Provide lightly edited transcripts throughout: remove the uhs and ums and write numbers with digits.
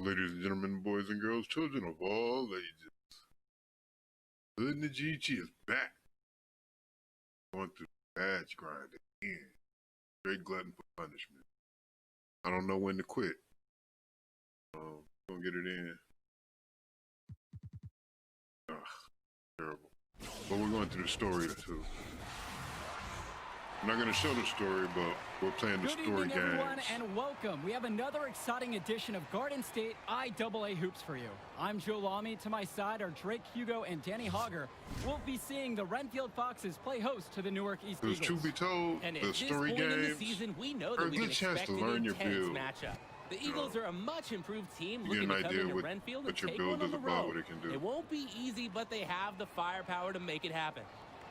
Ladies and gentlemen, boys and girls, children of all ages, Hood and the GG is back. Going through the badge grind again. Straight glutton for punishment. I don't know when to quit. Gonna get it in. Ugh, terrible. But we're going through the story too. I'm not going to show the story, but we're playing the story games. Good evening, everyone, and welcome. We have another exciting edition of Garden State IAA Hoops for you. I'm Joe Lamy. To my side are Drake Hugo and Danny Hogger. We'll be seeing the Renfield Foxes play host to the Newark East Eagles. Truth be told, and the story games in the season, we know that are a good chance to learn your build. Matchup. The Eagles are a much improved team you looking get an to come idea into what Renfield and your take build one on is the about, road. what it can do. It won't be easy, but they have the firepower to make it happen.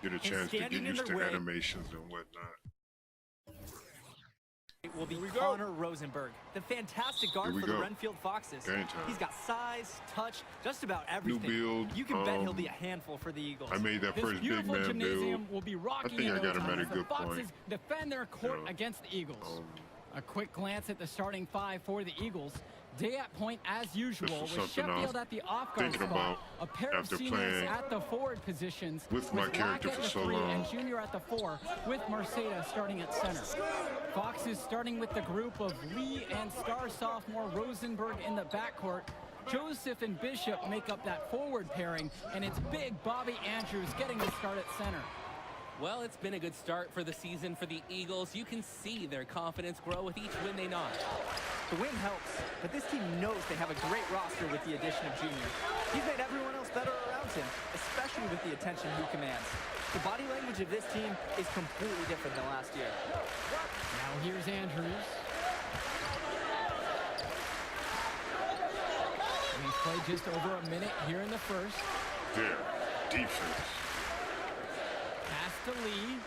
Get a chance to get used to animations and whatnot. It will be Connor Rosenberg, the fantastic guard for the Renfield Foxes. He's got size, touch, just about everything. New build. You can bet he'll be a handful for the Eagles. I made that first big man gymnasium build. Will be rocking I think I got him at a good Foxes point. Defend their court against the Eagles. A quick glance at the starting five for the Eagles. Day at point as usual with Sheffield at the off-guard spot. A pair of seniors at the forward positions with my character for so long. And Junior at the 4 with Marceta starting at center. Foxes starting with the group of Lee and star sophomore Rosenberg in the backcourt. Joseph and Bishop make up that forward pairing, and it's big Bobby Andrews getting the start at center. Well, it's been a good start for the season for the Eagles. You can see their confidence grow with each win they notch. The win helps, but this team knows they have a great roster with the addition of Junior. He's made everyone else better around him, especially with the attention he commands. The body language of this team is completely different than last year. Now here's Andrews. We've played just over a minute here in the first. Yeah, defense. Pass to Lee.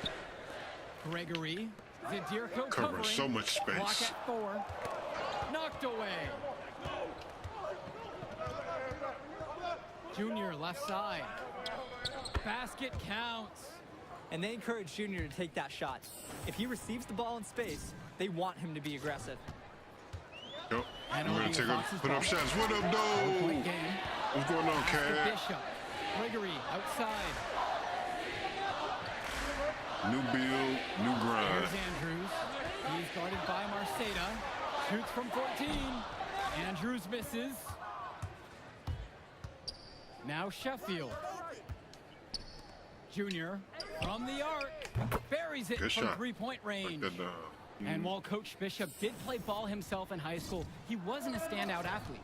Gregory. Zadirko covering so much space. Block at 4. Knocked away. Junior left side. Basket counts. And they encourage Junior to take that shot. If he receives the ball in space, they want him to be aggressive. Yep. I'm going to put up shots. What up, though? What's going on, Cat? Bishop. Gregory outside. New build, new grind. Here's Andrews. He's guarded by Marceta. Shoots from 14. Andrews misses. Now Sheffield. Junior from the arc. Buries it from three-point range. And while Coach Bishop did play ball himself in high school, he wasn't a standout athlete.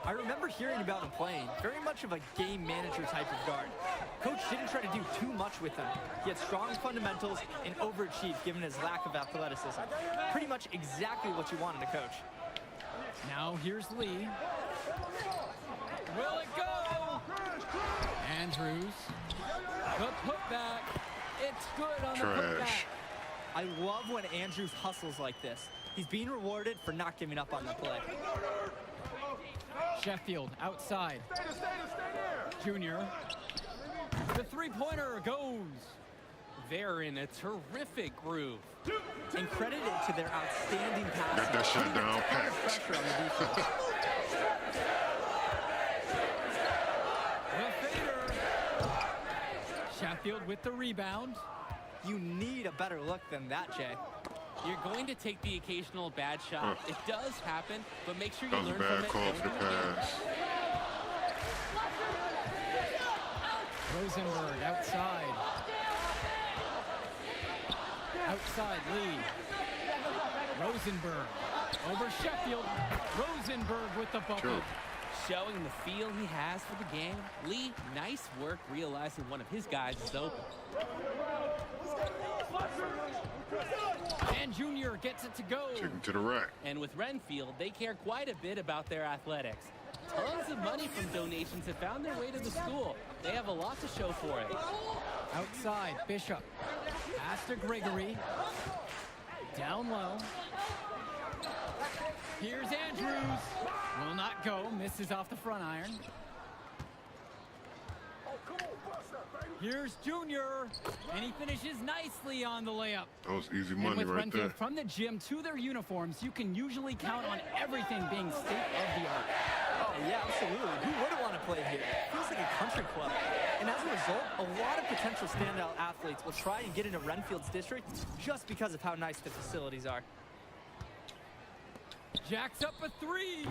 I remember hearing about him playing, very much of a game manager type of guard. Coach didn't try to do too much with him. He had strong fundamentals and overachieved given his lack of athleticism. Pretty much exactly what you wanted a coach. Now here's Lee. Will it go? Andrews. The putback. It's good on the putback. I love when Andrews hustles like this. He's being rewarded for not giving up on the play. Sheffield outside. Junior. The three-pointer goes. They're in a terrific groove. And credited to their outstanding passing. Got that shut down pat. Pressure on the defense. The fader. Sheffield with the rebound. You need a better look than that, Jay. You're going to take the occasional bad shot. It does happen, but make sure you learn from it. That was a bad call for the pass. Rosenberg outside. Outside Lee. Rosenberg over Sheffield. Rosenberg with the bucket. Showing the feel he has for the game. Lee, nice work realizing one of his guys is open. And Junior gets it to go. Take him to the rack. And with Renfield, they care quite a bit about their athletics. Tons of money from donations have found their way to the school. They have a lot to show for it. Outside, Bishop. Pass to Gregory. Down low. Here's Andrews. Will not go. Misses off the front iron. Here's Junior, and he finishes nicely on the layup. That was easy And money with right Renfield there. from the gym to their uniforms, you can usually count on everything being state-of-the-art. Oh, yeah, absolutely. Who wouldn't want to play here? Feels like a country club. And as a result, a lot of potential standout athletes will try and get into Renfield's district just because of how nice the facilities are. Jacks up a three.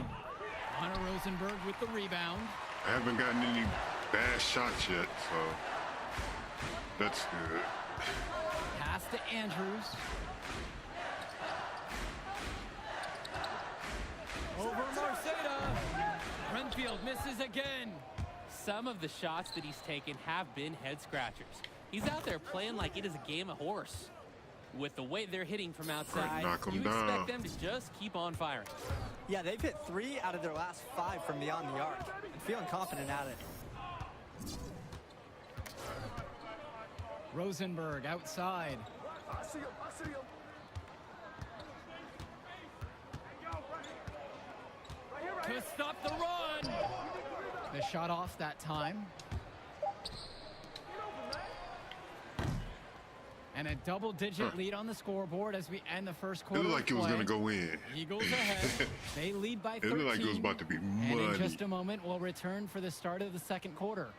Hunter Rosenberg with the rebound. I haven't gotten any bad shots yet, so that's good. Pass to Andrews. Over Marceta. Renfield misses again. Some of the shots that he's taken have been head scratchers. He's out there playing like it is a game of horse. With the way they're hitting from outside, knock 'em you down. expect them to just keep on firing. Yeah, they've hit 3 out of their last 5 from beyond the arc and feeling confident at it. Rosenberg outside. I see him. To stop the run. The shot off that time. And a double-digit lead on the scoreboard as we end the first It quarter. looked like it was going to go in. Eagles ahead. They lead by 13. It looked like it was about to be And in money. just a moment, we'll return for the start of the second quarter.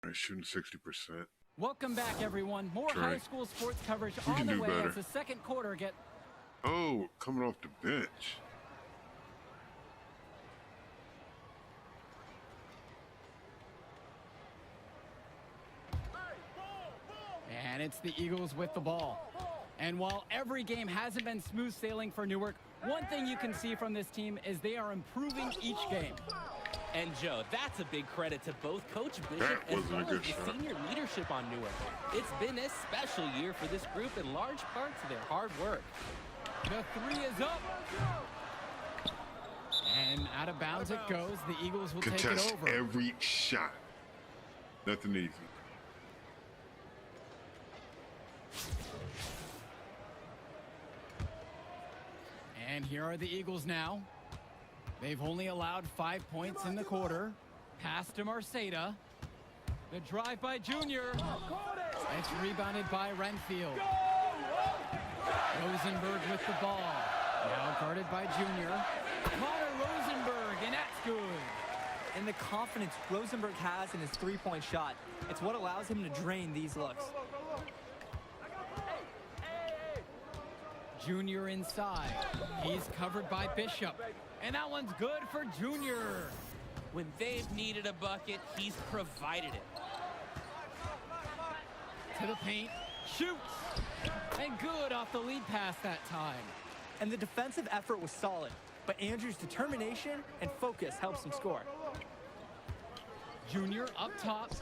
They're shooting 60%. Welcome back, everyone. More Trey. high school sports coverage We on can the do way better. as the second quarter get. Oh, coming off the bench. And it's the Eagles with the ball. And while every game hasn't been smooth sailing for Newark, one thing you can see from this team is they are improving each game. And Joe, that's a big credit to both Coach Bishop That as wasn't a well as good the shot. senior leadership on Newark. It's been a special year for this group in large part to their hard work. The three is up. And out of bounds it goes. The Eagles will take it Contest over. every shot. Nothing easy. And here are the Eagles now. They've only allowed 5 points in the quarter. Pass to Marceta. The drive by Junior. It's rebounded by Renfield. Rosenberg with the ball. Now guarded by Junior. Connor Rosenberg, and that's good. And the confidence Rosenberg has in his three-point shot, it's what allows him to drain these looks. Junior inside. He's covered by Bishop. And that one's good for Junior. When they've needed a bucket, he's provided it. To the paint. Shoots. And good off the lead pass that time. And the defensive effort was solid, but Andrew's determination and focus helps him score. Junior up top.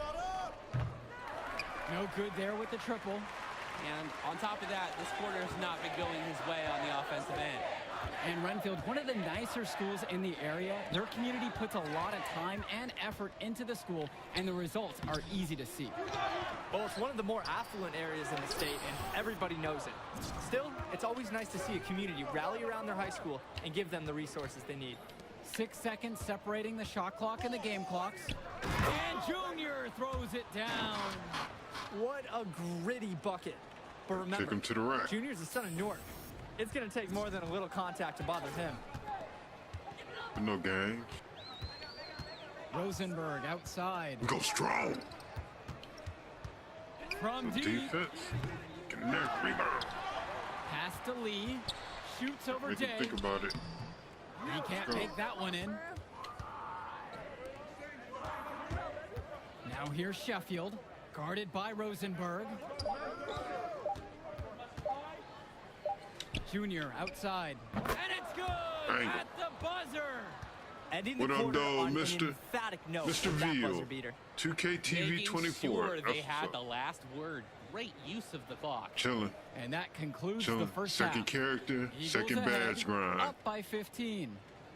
No good there with the triple. And on top of that, this quarter has not been going his way on the offensive end. And Renfield, one of the nicer schools in the area, their community puts a lot of time and effort into the school, and the results are easy to see. Well, it's one of the more affluent areas in the state, and everybody knows it. Still, it's always nice to see a community rally around their high school and give them the resources they need. 6 seconds separating the shot clock and the game clocks. And Junior throws it down. What a gritty bucket. But remember, Take him to the rack. Junior's the son of Newark. It's going to take more than a little contact to bother him. No game. Rosenberg outside. Go strong. From deep. Defense. Get in there. Rebound. Pass to Lee. Shoots over Make him Day. think about it. He can't Go. take that one in. Now here's Sheffield, guarded by Rosenberg. Junior outside. And it's good Bang. at the buzzer. Ending the What up, quarter though, on Mr. an emphatic note Mr. with that Veal. buzzer beater. 2K TV Making 24. sure That's they what's had up. the last word. Great use of the clock. Chilling. And that concludes Chilling. the first Second half. character, Eagles second ahead, badge grind. Up by 15.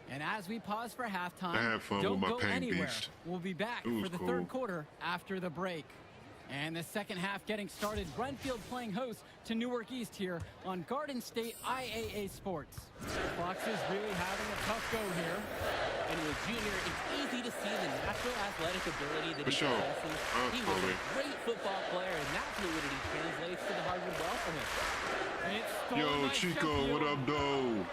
And as we pause for halftime, I had fun don't with my go paint anywhere. beast. We'll be back It was for the cool. third quarter after the break. And the second half getting started. Renfield playing host to Newark East here on Garden State IAA Sports. Fox is really having a tough go here. And with Junior, it's easy to see the natural athletic flexibility that For he sure. possesses. He was Absolutely. a great football player, and that fluidity translates to the hardwood well for him. It's stolen Yo, by Chico, Sheffield. what up, though?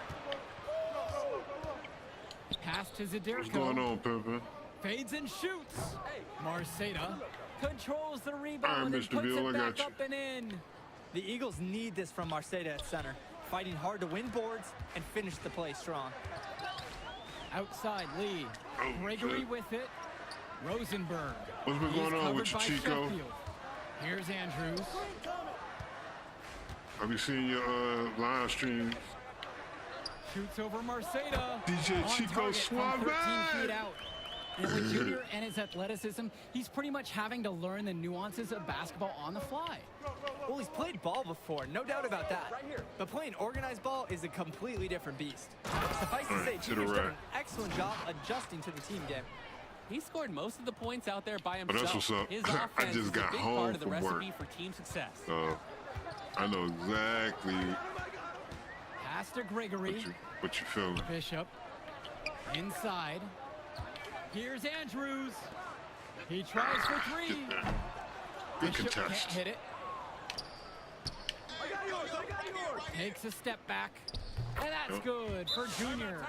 Pass to Zadirko. What's going on, Pimpin'? Fades and shoots. Marceda controls the All rebound right, and Mr. puts Beal, it I back got you. up and in. The Eagles need this from Marceda at center, fighting hard to win boards and finish the play strong. Outside Lee. Oh, Gregory shit. with it. Rosenberg. What's been He's going on with covered you, by Chico? Sheffield. Here's Andrews. Have you seen your live streams? Shoots over Marceda. DJ On Chico target from 13 Suave. feet out. And with Junior and his athleticism, he's pretty much having to learn the nuances of basketball on the fly. Well, he's played ball before, no doubt about that. But playing organized ball is a completely different beast. Suffice to say, Alright, to the Junior's done right. an excellent job adjusting to the team game. He scored most of the points out there by Oh, that's himself. what's up. His I offense just is got a big home part of the from work. recipe for team success. So I know exactly Pass to Gregory. what you feeling. Bishop. Inside. Here's Andrews. He tries for three. Good Bishop can't contest. hit it. Takes a step back. And that's good for Junior.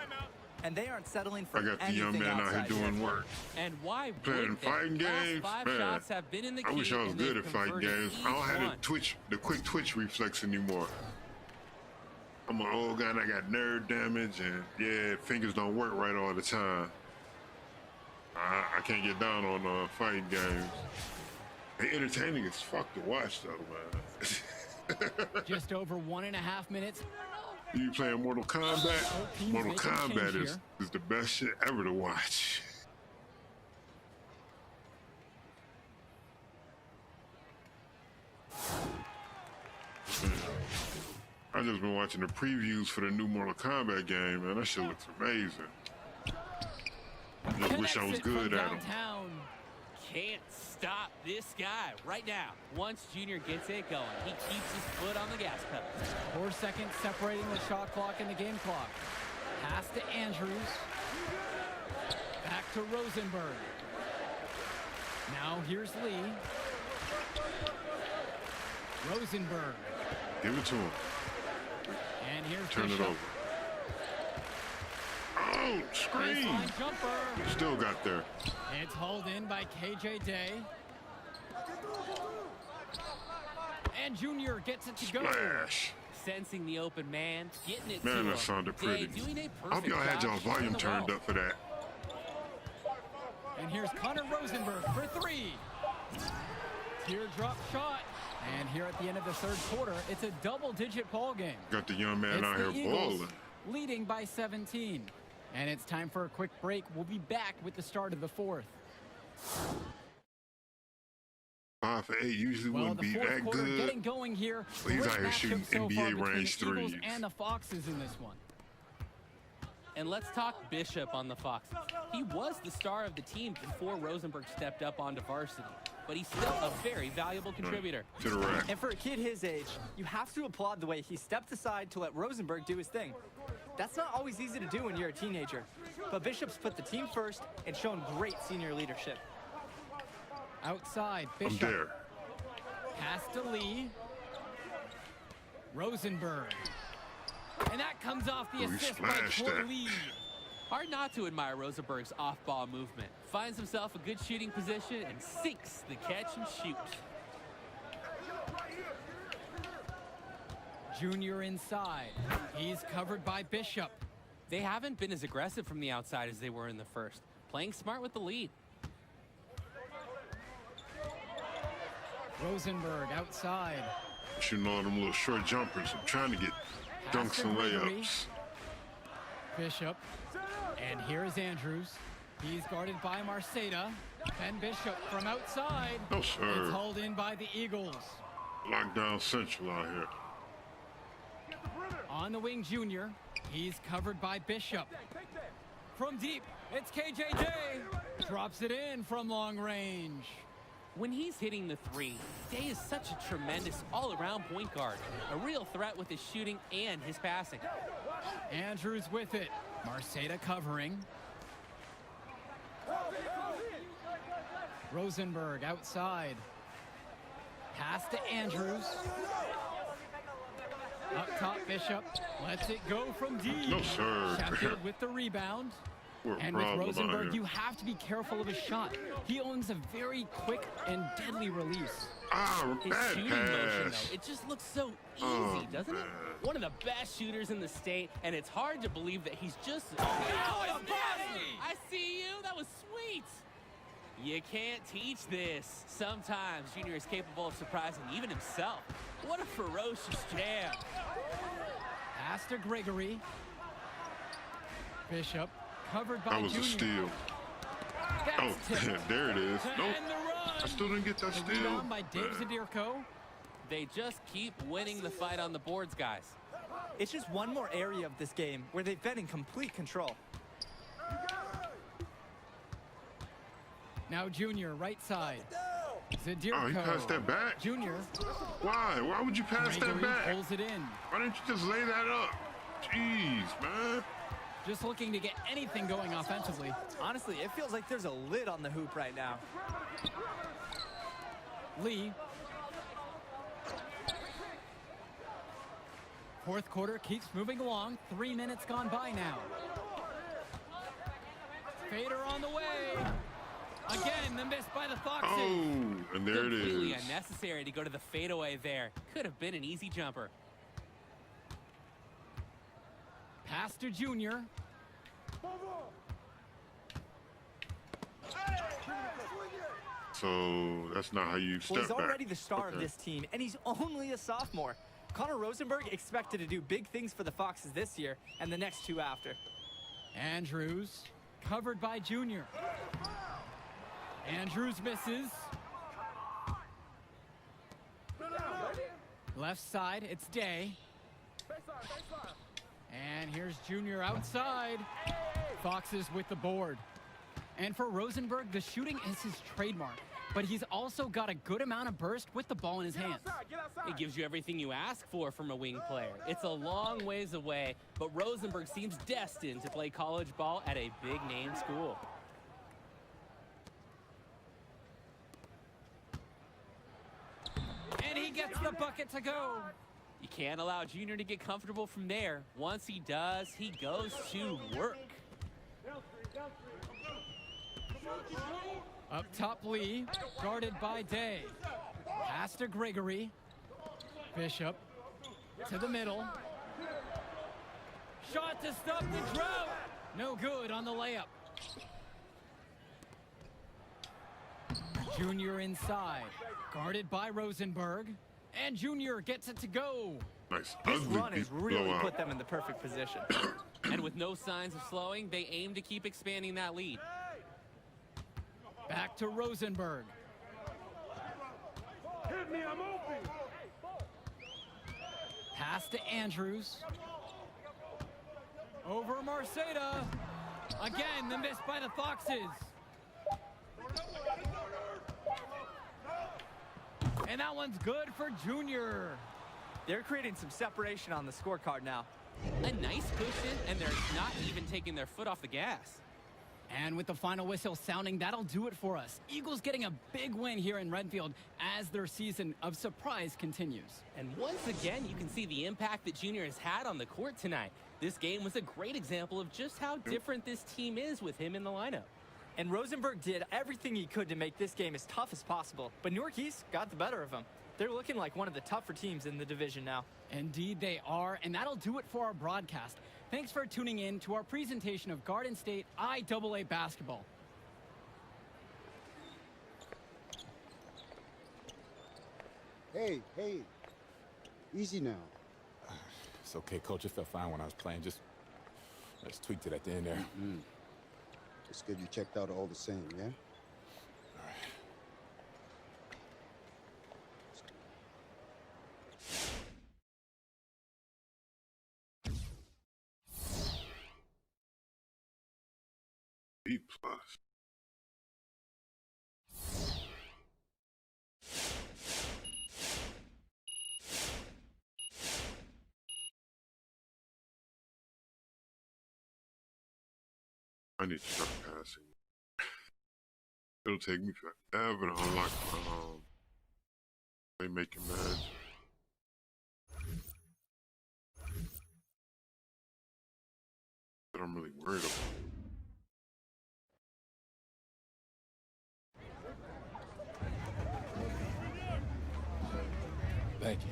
And they aren't settling for I got the anything young man out here outside doing here. work. And why Playing wouldn't they? fighting Last games, 5 man. shots have been in the I key, wish I was and good they've at fighting converted games. I don't each have one. the quick twitch reflex anymore. I'm an old guy and I got nerve damage and yeah, fingers don't work right all the time. I can't get down on fighting games. They entertaining as fuck to watch though, man. Just over 1.5 minutes. You playing Mortal Kombat? teams Mortal making change Kombat here. is the best shit ever to watch. I just been watching the previews for the new Mortal Kombat game, man. That shit looks amazing. I just wish I was Connects it from good at them. downtown. Can't stop this guy right now. Once Junior gets it going, he keeps his foot on the gas pedal. 4 seconds separating the shot clock and the game clock. Pass to Andrews. Back to Rosenberg. Now here's Lee. Rosenberg. Give it to him. And here's Turn it Bishop. over. Oh, screen! Baseline jumper. Still got there. It's hauled in by KJ Day. And Junior gets it to go. Splash. Sensing the open man, getting it Man, to that him. sounded Day pretty. doing a I hope perfect y'all had job y'all shooting volume the turned ball. up for that. And here's Connor Rosenberg for three. Teardrop shot. And here at the end of the third quarter, it's a double-digit ball game. Got the young man It's out the here Eagles balling. leading by 17. And it's time for a quick break. We'll be back with the start of the fourth. 5 for 8 usually Well, wouldn't the be fourth that quarter good. getting going here. But he's Great out here matchup shooting so far NBA between range the Eagles threes. and the Foxes in this one. And let's talk Bishop on the Foxes. He was the star of the team before Rosenberg stepped up onto varsity, but he's still a very valuable contributor. To the rack. And for a kid his age, you have to applaud the way he stepped aside to let Rosenberg do his thing. That's not always easy to do when you're a teenager. But Bishop's put the team first and shown great senior leadership. Outside, I'm Bishop. there. Pass to Lee. Rosenberg. And that comes off the Oh, he assist by splashed Troy that. Lee. Hard not to admire Rosenberg's off-ball movement. Finds himself a good shooting position and sinks the catch and shoot. Junior inside. He's covered by Bishop. They haven't been as aggressive from the outside as they were in the first. Playing smart with the lead. Rosenberg outside. Shooting all them little short jumpers. I'm trying to get Pass dunks to and Gregory. layups. Bishop. And here's Andrews. He's guarded by Marceda. And Bishop from outside. No, It's sir. hauled in by the Eagles. Lockdown Central out here. On the wing, Junior. He's covered by Bishop. From deep, it's KJ Day. Drops it in from long range. When he's hitting the three, Day is such a tremendous all-around point guard. A real threat with his shooting and his passing. Andrews with it. Marceda covering. Rosenberg outside. Pass to Andrews. Up top, Bishop lets it go from deep. No, sir. Sheffield with the rebound. And with Rosenberg, you have to be careful of his shot. He owns a very quick and deadly release. His Bad shooting pass. motion, though, it just looks so easy, doesn't it? One of the best shooters in the state, and it's hard to believe that he's just... I see you. That was sweet. You can't teach this. Sometimes Junior is capable of surprising even himself. What a ferocious jam. Pass to Gregory. Bishop covered by That was Junior. a steal. That's tipped. There it is. Nope. And the run. I still didn't get that The steal. rebound by Dave Zadirko. They just keep winning the fight on the boards, guys. It's just one more area of this game where they've been in complete control. Now Junior, right side. Zadirko. Oh, he passed that back. Junior. Why? Why would you pass that Gregory back? pulls it in. Why didn't you just lay that up? Jeez, man. Just looking to get anything going offensively. Honestly, it feels like there's a lid on the hoop right now. Lee. Fourth quarter keeps moving along. 3 minutes gone by now. Fader on the way. Again, the miss by the Foxes. Oh, and there it Completely is. unnecessary to go to the fadeaway there. Could have been an easy jumper. Pass to Junior. So that's not how you Well, step he's back. already the star of Okay. this team, and he's only a sophomore. Connor Rosenberg expected to do big things for the Foxes this year and the next two after. Andrews covered by Junior. Andrews misses. Left side, it's Day. And here's Junior outside. Foxes with the board. And for Rosenberg, the shooting is his trademark, but he's also got a good amount of burst with the ball in his hands. It gives you everything you ask for from a wing player. It's a long ways away, but Rosenberg seems destined to play college ball at a big-name school. And he gets the bucket to go. You can't allow Junior to get comfortable from there. Once he does, he goes to work. Up top, Lee, guarded by Day. Pass to Gregory. Bishop to the middle. Shot to stop the drought. No good on the layup. Junior inside, guarded by Rosenberg. And Junior gets it to go. Nice. This Ugly run has really blowout. put them in the perfect position. And with no signs of slowing, they aim to keep expanding that lead. Back to Rosenberg. Hit me, I'm open. Pass to Andrews. Over Marceda. Again, the miss by the Foxes. And that one's good for Junior. They're creating some separation on the scorecard now. A nice cushion, and they're not even taking their foot off the gas. And with the final whistle sounding, that'll do it for us. Eagles getting a big win here in Renfield as their season of surprise continues. And once again, you can see the impact that Junior has had on the court tonight. This game was a great example of just how different this team is with him in the lineup. And Rosenberg did everything he could to make this game as tough as possible. But Newark East got the better of him. They're looking like one of the tougher teams in the division now. Indeed they are, and that'll do it for our broadcast. Thanks for tuning in to our presentation of Garden State IAA basketball. Hey, easy now. It's okay, Coach. It felt fine when I was playing. Just tweaked it at the end there. It's good you checked out all the same, yeah? All right. B plus. I need to start passing. It'll take me forever to unlock playmaking match. That I'm really worried about. Thank you.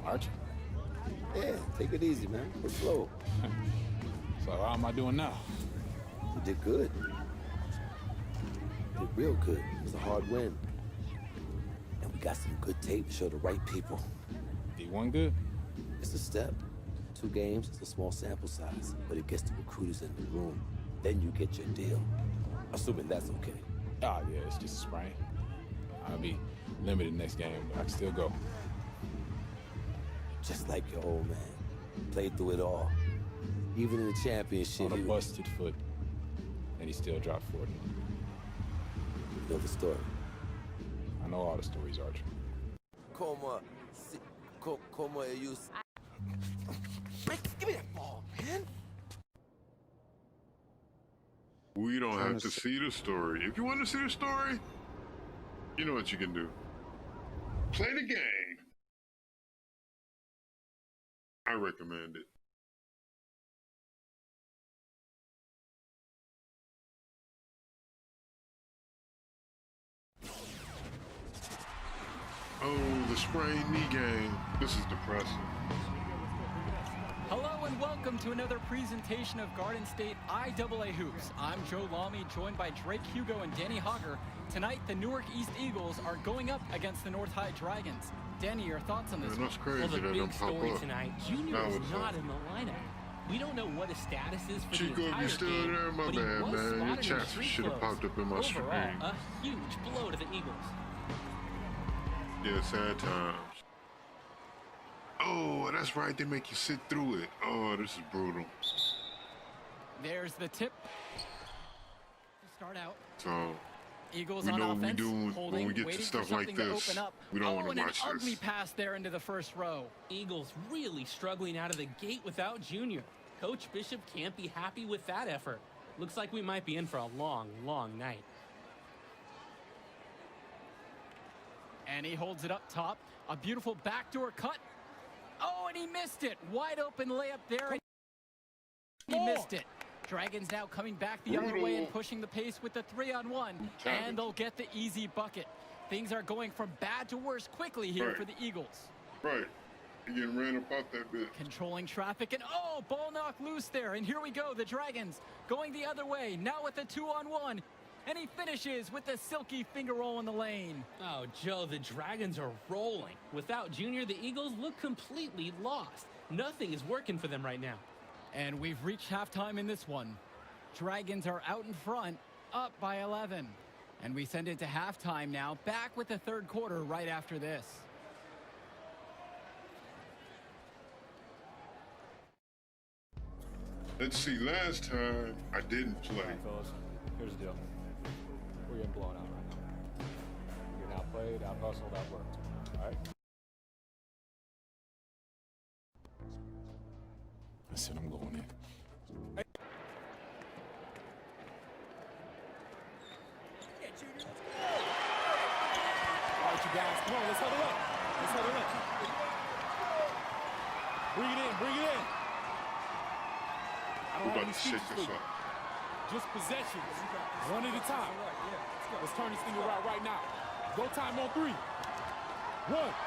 Archie? Yeah, take it easy, man. Go slow. So how am I doing now? You did good. You did real good. It was a hard win. And we got some good tape to show the right people. D1 good? It's a step. 2 games, it's a small sample size, but it gets the recruiters in the room. Then you get your deal. Assuming that's okay. Ah, yeah, it's just a sprain. I'll be limited next game, but I can still go. Just like your old man. Played through it all. Even in the championship, On a he busted foot, and he still dropped 40. You know the story. I know all the stories, Archie. Como you... Give me that ball, man. We don't have to see the story. If you want to see the story, you know what you can do. Play the game. I recommend it. Oh, the sprained knee game. This is depressing. Hello and welcome to another presentation of Garden State IAA Hoops. I'm Joe Lamy, joined by Drake Hugo and Danny Hogger. Tonight, the Newark East Eagles are going up against the North High Dragons. Danny, your thoughts on this? Man, that's crazy. Well, the that big don't pop story up. tonight, Junior That is was not up. in the lineup. We don't know what his status is for Chico, the if entire you're still game, there, my but he bad, was man. Your spotted in chats street should have clothes. popped up in my Overall, screen. a huge blow to the Eagles. Yeah, sad times. Oh, that's right. They make you sit through it. Oh, this is brutal. There's the tip to start out. So, Eagles we on know what we offense, do when holding, we get to waiting stuff for like something to this. open up. We don't want and to an watch ugly this. pass there into the first row. Eagles really struggling out of the gate without Junior. Coach Bishop can't be happy with that effort. Looks like we might be in for a long, long night. And he holds it up top. A beautiful backdoor cut. Oh, and he missed it. Wide open layup there. And he missed it. Dragons now coming back the other way and pushing the pace with the 3-on-1. And they'll get the easy bucket. Things are going from bad to worse quickly here Right. for the Eagles. Right. You're getting ran up out that bit. Controlling traffic, and oh, ball knocked loose there. And here we go, the Dragons going the other way. Now with the 2-on-1. And he finishes with the silky finger roll in the lane. Oh, Joe, the Dragons are rolling. Without Junior, the Eagles look completely lost. Nothing is working for them right now. And we've reached halftime in this one. Dragons are out in front, up by 11. And we send it to halftime now, back with the third quarter right after this. Let's see, last time I didn't play. All right, fellas, here's the deal. We're getting blown out right now. We're getting outplayed, out-hustled, outworked. All right? I said I'm going in. All right, you guys, come on, let's huddle up. Let's huddle up. Bring it in, bring it in. I don't We're have about any to shake speeches this for you. up. Just possessions, one at a time. Let's turn this thing around right now. Go time on 3. 1,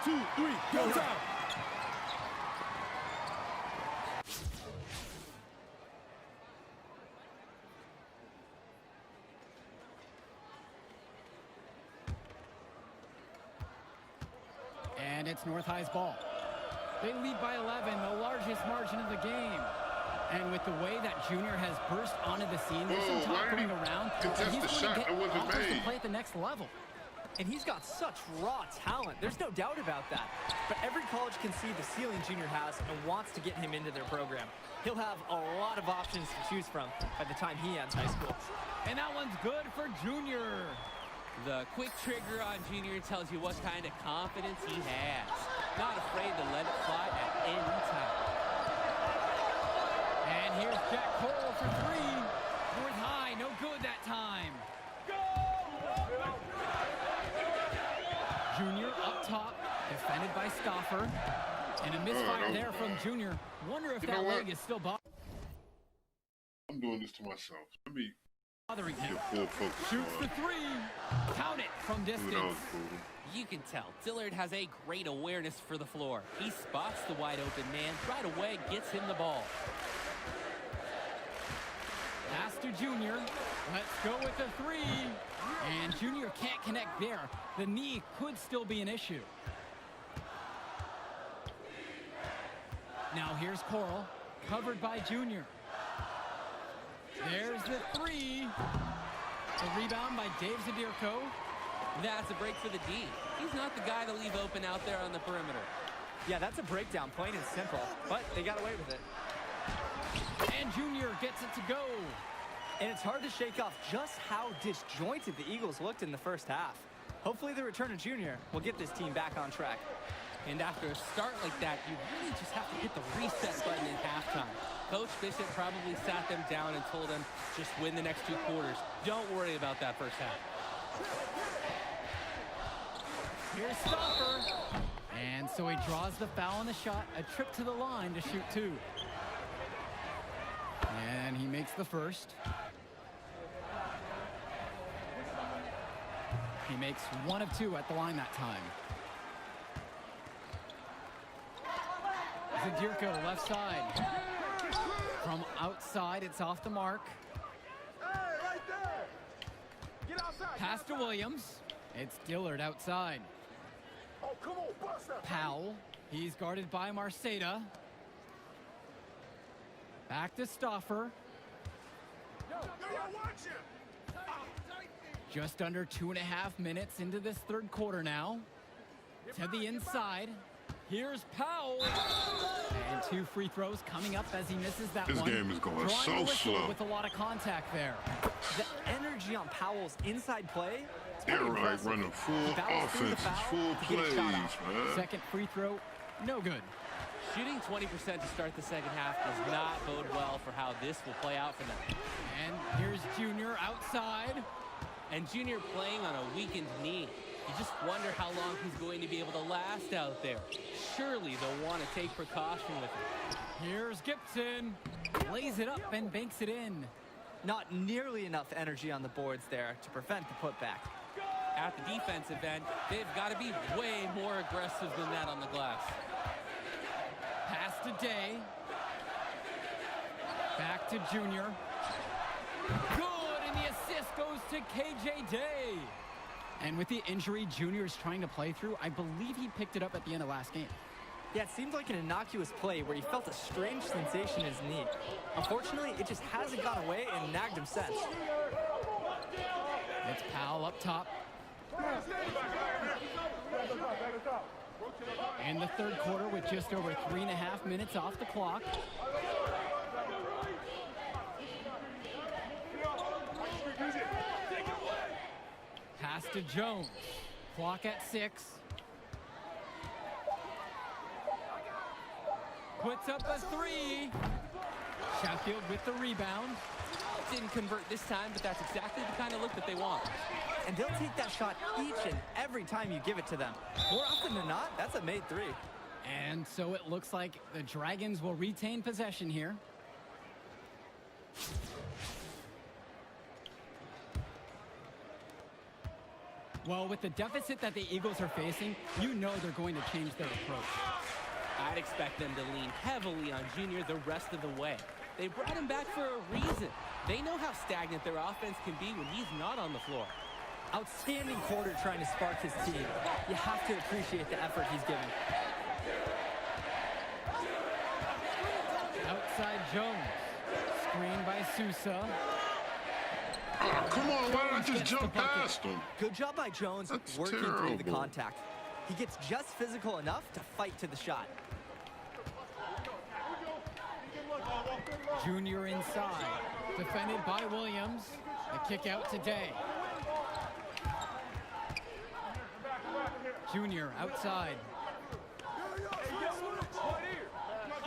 2, 3, go time. And it's North High's ball. They lead by 11, the largest margin of the game. And with the way that Junior has burst onto the scene, there's some Whoa, talk why did going he around. contest that he's the going shot to get that wasn't offers to made? play at the next level. And he's got such raw talent. There's no doubt about that. But every college can see the ceiling Junior has and wants to get him into their program. He'll have a lot of options to choose from by the time he ends high school. And that one's good for Junior. The quick trigger on Junior tells you what kind of confidence he has. Not afraid to let it fly at any time. And here's Jack Cole for three. Fourth high, no good that time. Junior up top, defended by Stauffer. And a misfire there from Junior. Wonder if that leg is still bothering. I'm doing this to myself. Let me Him. get full focus. Shoots for three. Count it from distance. You can tell Dillard has a great awareness for the floor. He spots the wide open man, right away gets him the ball. Pass to Junior. Let's go with the three. And Junior can't connect there. The knee could still be an issue. Now here's Coral, covered by Junior. There's the three. A rebound by Dave Zadirko. That's a break for the D. He's not the guy to leave open out there on the perimeter. Yeah, that's a breakdown, plain and simple. But they got away with it. And Junior gets it to go. And it's hard to shake off just how disjointed the Eagles looked in the first half. Hopefully the return of Junior will get this team back on track. And after a start like that, you really just have to hit the reset button in halftime. Coach Bishop probably sat them down and told them, just win the next 2 quarters. Don't worry about that first half. Here's Stauffer. And so he draws the foul on the shot. A trip to the line to shoot 2. And he makes the first. He makes 1 of 2 at the line that time. Zadirko left side. From outside, it's off the mark. Pass to Williams. It's Dillard outside. Powell. He's guarded by Marceda. Back to Stauffer. Just under 2.5 minutes into this third quarter now. To the inside. Here's Powell. And 2 free throws coming up as he misses that This one. game is going Drawing so the whistle slow. with a lot of contact there. The energy on Powell's inside play, it's They're pretty like impressive. running full He battles through the offenses, foul full to get a plays, shot off. man. Second free throw, no good. Shooting 20% to start the second half does not bode well for how this will play out for them. And here's Junior outside. And Junior playing on a weakened knee. You just wonder how long he's going to be able to last out there. Surely they'll want to take precaution with him. Here's Gibson. Lays it up and banks it in. Not nearly enough energy on the boards there to prevent the putback. At the defensive end, they've got to be way more aggressive than that on the glass. Pass to Day. Back to Junior. Good, and the assist goes to KJ Day. And with the injury Junior's trying to play through, I believe he picked it up at the end of last game. Yeah, it seemed like an innocuous play where he felt a strange sensation in his knee. Unfortunately, it just hasn't gone away and nagged him since. It's Powell up top. In the third quarter with just over 3.5 minutes off the clock. Pass to Jones. Clock at 6. Puts up a 3. Sheffield with the rebound. Didn't convert this time, but that's exactly the kind of look that they want. And they'll take that shot each and every time you give it to them. More often than not, that's a made 3. And so it looks like the Dragons will retain possession here. Well, with the deficit that the Eagles are facing, you know they're going to change their approach. I'd expect them to lean heavily on Junior the rest of the way. They brought him back for a reason. They know how stagnant their offense can be when he's not on the floor. Outstanding quarter trying to spark his team. You have to appreciate the effort he's given. Outside Jones. Screen by Sousa. Oh, come on, why don't I just Gets the jump bucket. past him? Good job by Jones That's working through the terrible. contact. He gets just physical enough to fight to the shot. Junior inside. Defended by Williams. The kick out to Day. Junior outside.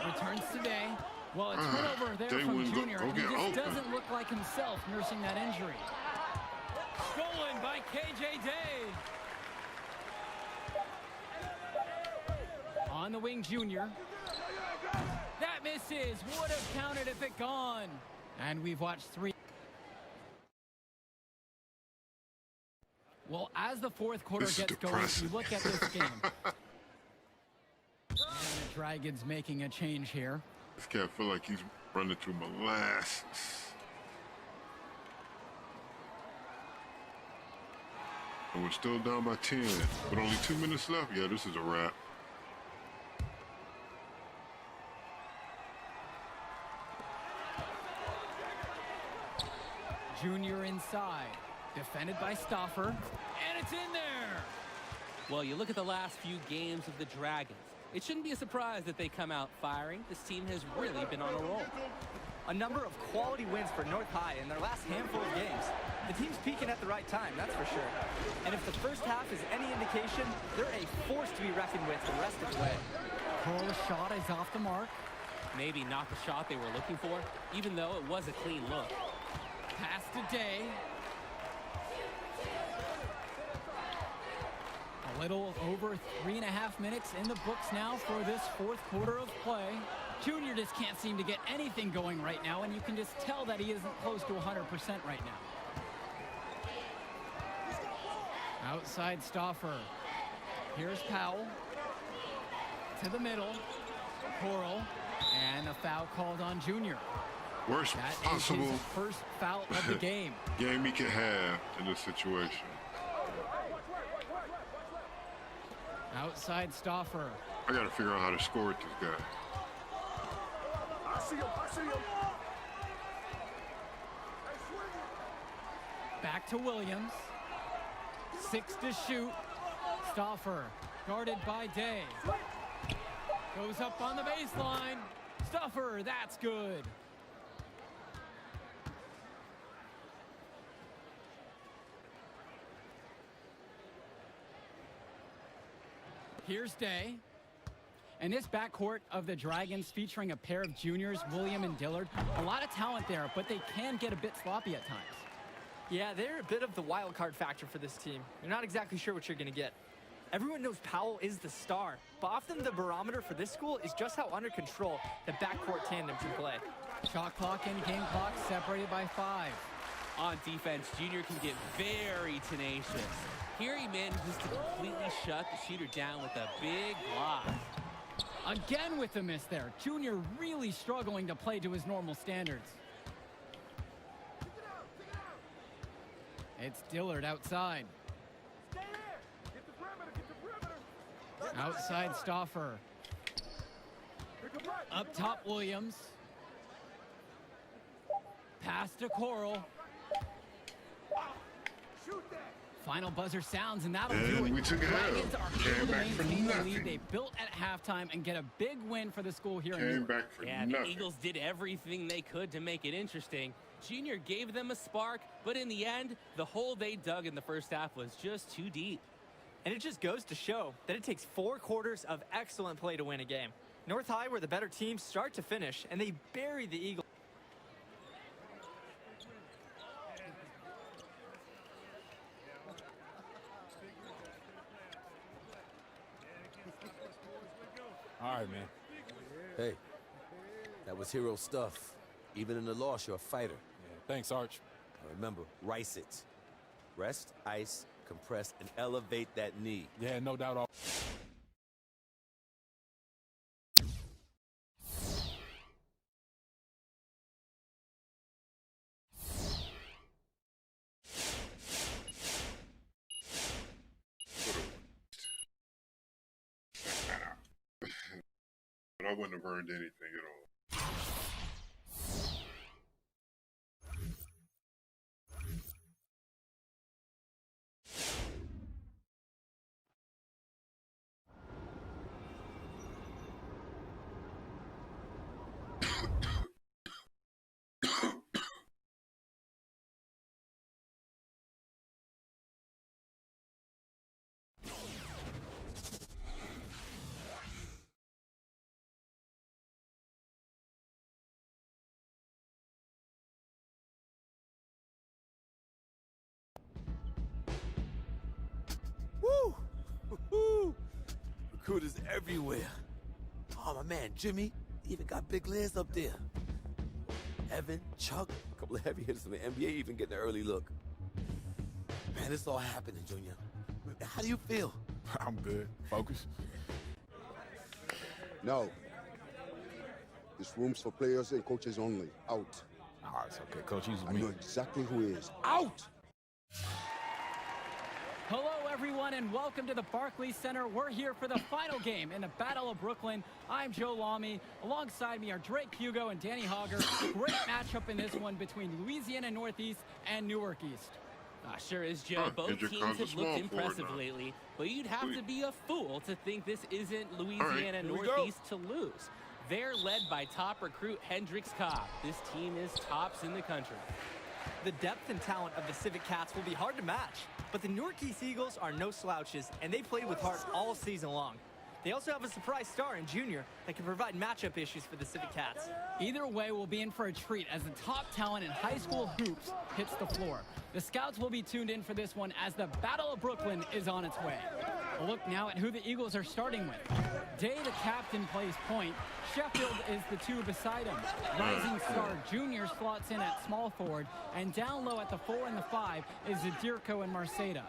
Returns today. Well, a turnover there from Junior. He just doesn't look like himself nursing that injury. Stolen by KJ Day. On the wing, Junior. That misses. Would have counted if it gone. And we've watched 3. Well, as the fourth quarter gets going, you look at this game. And the Dragons making a change here. This cat feel like he's running through molasses. And we're still down by 10. With only 2 minutes left, yeah, this is a wrap. Junior inside. Defended by Stauffer. And it's in there. Well, you look at the last few games of the Dragons. It shouldn't be a surprise that they come out firing. This team has really been on a roll. A number of quality wins for North High in their last handful of games. The team's peaking at the right time, that's for sure. And if the first half is any indication, they're a force to be reckoned with the rest of the way. Coral's shot is off the mark. Maybe not the shot they were looking for, even though it was a clean look. Pass to Day. A little over 3.5 minutes in the books now for this fourth quarter of play. Junior just can't seem to get anything going right now, and you can just tell that he isn't close to 100% right now. Outside Stauffer. Here's Powell. To the middle. Coral. And a foul called on Junior. Worst That possible is his first foul of the game. game he could have in this situation. Outside Stauffer. I got to figure out how to score with this guy. I see him. Back to Williams. 6 to shoot. Stauffer guarded by Day. Goes up on the baseline. Stauffer, that's good. Here's Day. And this backcourt of the Dragons featuring a pair of juniors, William and Dillard. A lot of talent there, but they can get a bit sloppy at times. Yeah, they're a bit of the wild card factor for this team. You're not exactly sure what you're going to get. Everyone knows Powell is the star, but often the barometer for this school is just how under control the backcourt tandem can play. Shot clock and game clock separated by 5. On defense, Junior can get very tenacious. Here he manages to completely shut the shooter down with a big block. Again with the miss there. Junior really struggling to play to his normal standards. It's Dillard outside. Outside Stauffer. Up top Williams. Pass to Coral. Final buzzer sounds, and that'll do it. We took it out. Dragons are Came able to back for maintain the nothing. lead they built at halftime and get a big win for the school here in Came Newark. back for Yeah, the nothing. Eagles did everything they could to make it interesting. Junior gave them a spark, but in the end, the hole they dug in the first half was just too deep. And it just goes to show that it takes 4 quarters of excellent play to win a game. North High were the better team start to finish, and they buried the Eagles. All right, man. Hey, that was hero stuff. Even in the loss, you're a fighter. Yeah, thanks, Arch. Now remember, rice it. Rest, ice, compress, and elevate that knee. Yeah, no doubt. But I wouldn't have earned anything at all. recruiters everywhere. Oh, my man, Jimmy, even got big Liz up there. Evan, Chuck, a couple of heavy hitters from the NBA even getting an early look. Man, it's all happening, Junior. How do you feel? I'm good. Focus. No. This room's for players and coaches only. Out. Oh, it's okay, Coach. He's I me. know exactly who he is. Out! Hello, everyone, and welcome to the Barclays Center. We're here for the final game in the Battle of Brooklyn. I'm Joe Lamy. Alongside me are Drake Hugo and Danny Hogger. Great matchup in this one between Louisiana Northeast and Newark East. Sure is, Joe. Both Kendrick teams Cobb's a have small looked forward impressive now. lately, but you'd have to be a fool to think this isn't Louisiana here we go. Northeast to lose. They're led by top recruit Hendrix Cobb. This team is tops in the country. The depth and talent of the Civic Cats will be hard to match, but the Newark East Eagles are no slouches, and they played with heart all season long. They also have a surprise star in Junior that can provide matchup issues for the Civic Cats. Either way, we'll be in for a treat as the top talent in high school hoops hits the floor. The scouts will be tuned in for this one as the Battle of Brooklyn is on its way. A look now at who the Eagles are starting with. Day, the captain, plays point. Sheffield is the two beside him. Rising star Junior slots in at small forward, and down low at the 4 and the 5 is Zadirko and Marceda.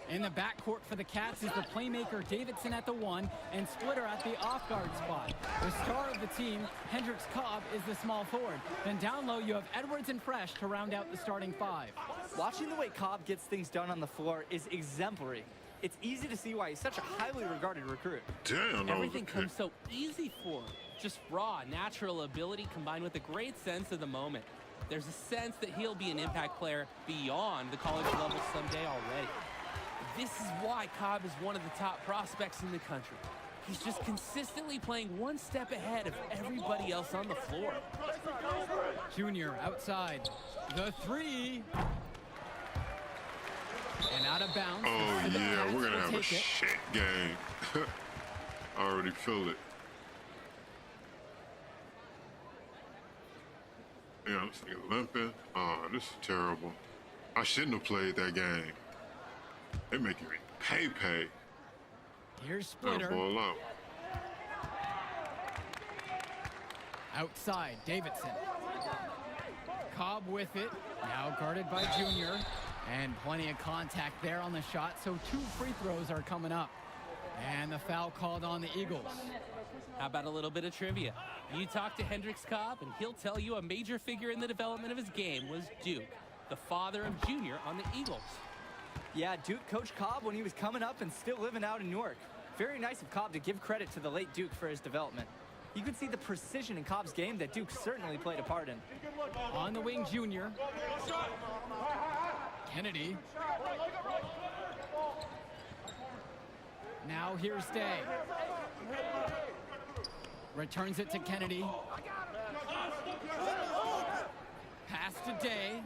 In the backcourt for the Cats is the playmaker Davidson at the 1 and Splitter at the off-guard spot. The star of the team, Hendrix Cobb, is the small forward. Then down low, you have Edwards and Fresh to round out the starting 5. Watching the way Cobb gets things done on the floor is exemplary. It's easy to see why he's such a highly regarded recruit. Damn, that Everything was comes so easy for him. Just raw, natural ability combined with a great sense of the moment. There's a sense that he'll be an impact player beyond the college level someday already. This is why Cobb is one of the top prospects in the country. He's just consistently playing one step ahead of everybody else on the floor. Junior outside. The 3. And out of bounds. Oh, The yeah, Cats we're going to will have a take it. shit game. I already feel it. Yeah, this thing is limping. Oh, this is terrible. I shouldn't have played that game. They're making me pay. Here's Gotta Splitter. ball out. Outside, Davidson. Cobb with it. Now guarded by Junior. And plenty of contact there on the shot, so 2 free throws are coming up. And the foul called on the Eagles. How about a little bit of trivia? You talk to Hendrix Cobb, and he'll tell you a major figure in the development of his game was Duke, the father of Junior on the Eagles. Yeah, Duke coached Cobb when he was coming up and still living out in Newark. Very nice of Cobb to give credit to the late Duke for his development. You can see the precision in Cobb's game that Duke certainly played a part in. On the wing, Junior. Kennedy. Now here's Day. Returns it to Kennedy. Pass to Day.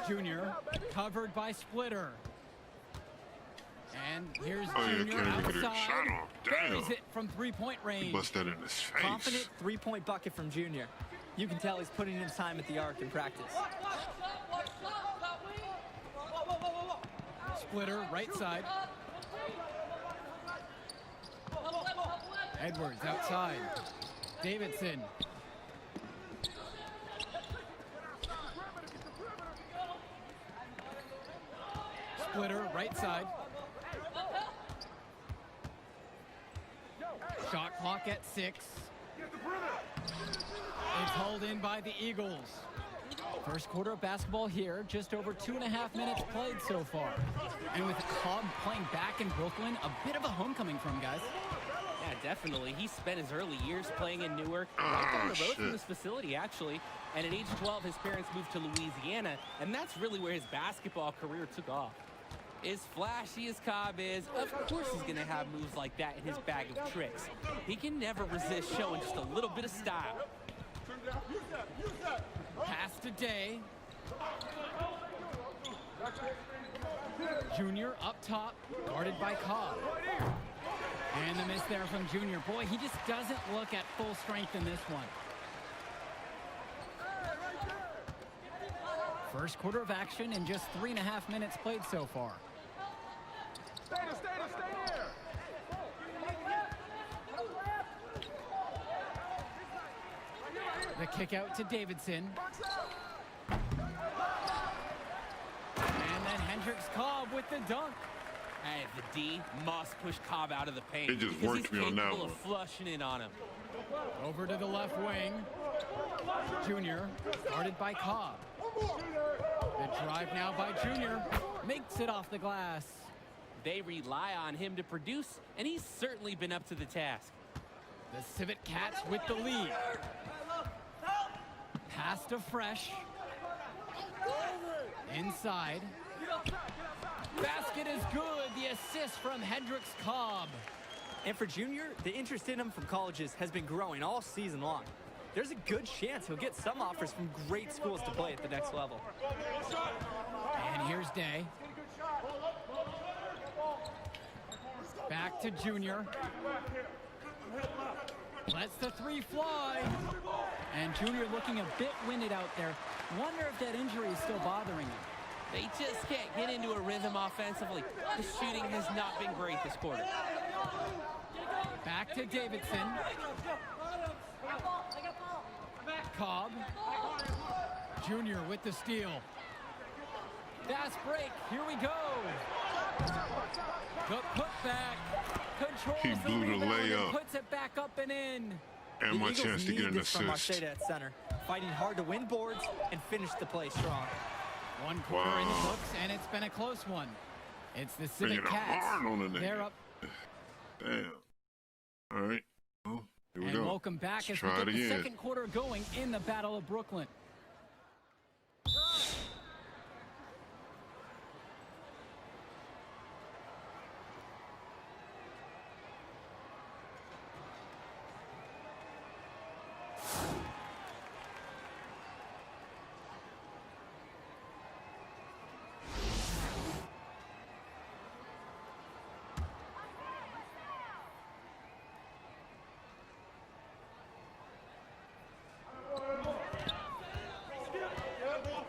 Junior covered by Splitter. And here's Oh, yeah, Junior Kennedy get a outside. shot off. Buries Damn. it from three-point range. Bust that in his face. Confident three-point bucket from Junior. You can tell he's putting in time at the arc in practice. Splitter, right side. Edwards outside. Davidson. Splitter, right side. Shot clock at 6. It's hauled in by the Eagles. First quarter of basketball here, just over 2.5 minutes played so far. And with Cobb playing back in Brooklyn, a bit of a homecoming for him, guys. Yeah, definitely. He spent his early years playing in Newark, right down the road from shit. this facility, actually. And at age 12, his parents moved to Louisiana, and that's really where his basketball career took off. As flashy as Cobb is, of course he's going to have moves like that in his bag of tricks. He can never resist showing just a little bit of style. Pass to Day. Junior up top, guarded by Cobb. And the miss there from Junior. Boy, he just doesn't look at full strength in this one. First quarter of action and just 3.5 minutes played so far. The kick out to Davidson. And then Hendricks Cobb with the dunk. Hey, the D must push Cobb out of the paint. It just because worked he's me on that capable one. of flushing in on him. Over to the left wing. Junior, guarded by Cobb. The drive now by Junior. Makes it off the glass. They rely on him to produce, and he's certainly been up to the task. The Civet Cats with the lead. Pass to Fresh. Inside. Basket is good. The assist from Hendricks Cobb. And for Junior, the interest in him from colleges has been growing all season long. There's a good chance he'll get some offers from great schools to play at the next level. And here's Day. Back to Junior. Lets the three fly. And Junior looking a bit winded out there. Wonder if that injury is still bothering him. They just can't get into a rhythm offensively. The shooting has not been great this quarter. Back to Davidson. Cobb. Junior with the steal. Fast break. Here we go. Good putback. Controls He blew the rebound and layup. puts it back up and in. And my The Eagles chance to need get an this from assist. Marceta at center, fighting hard to win boards and finish the play strong. One quarter in the Wow. books, and it's been a close one. It's the Bringing Civic it Cats. hard on the nigga. They're up. Damn. All right. Well, here we And go. welcome back Let's as we try get it the again. second quarter going in the Battle of Brooklyn.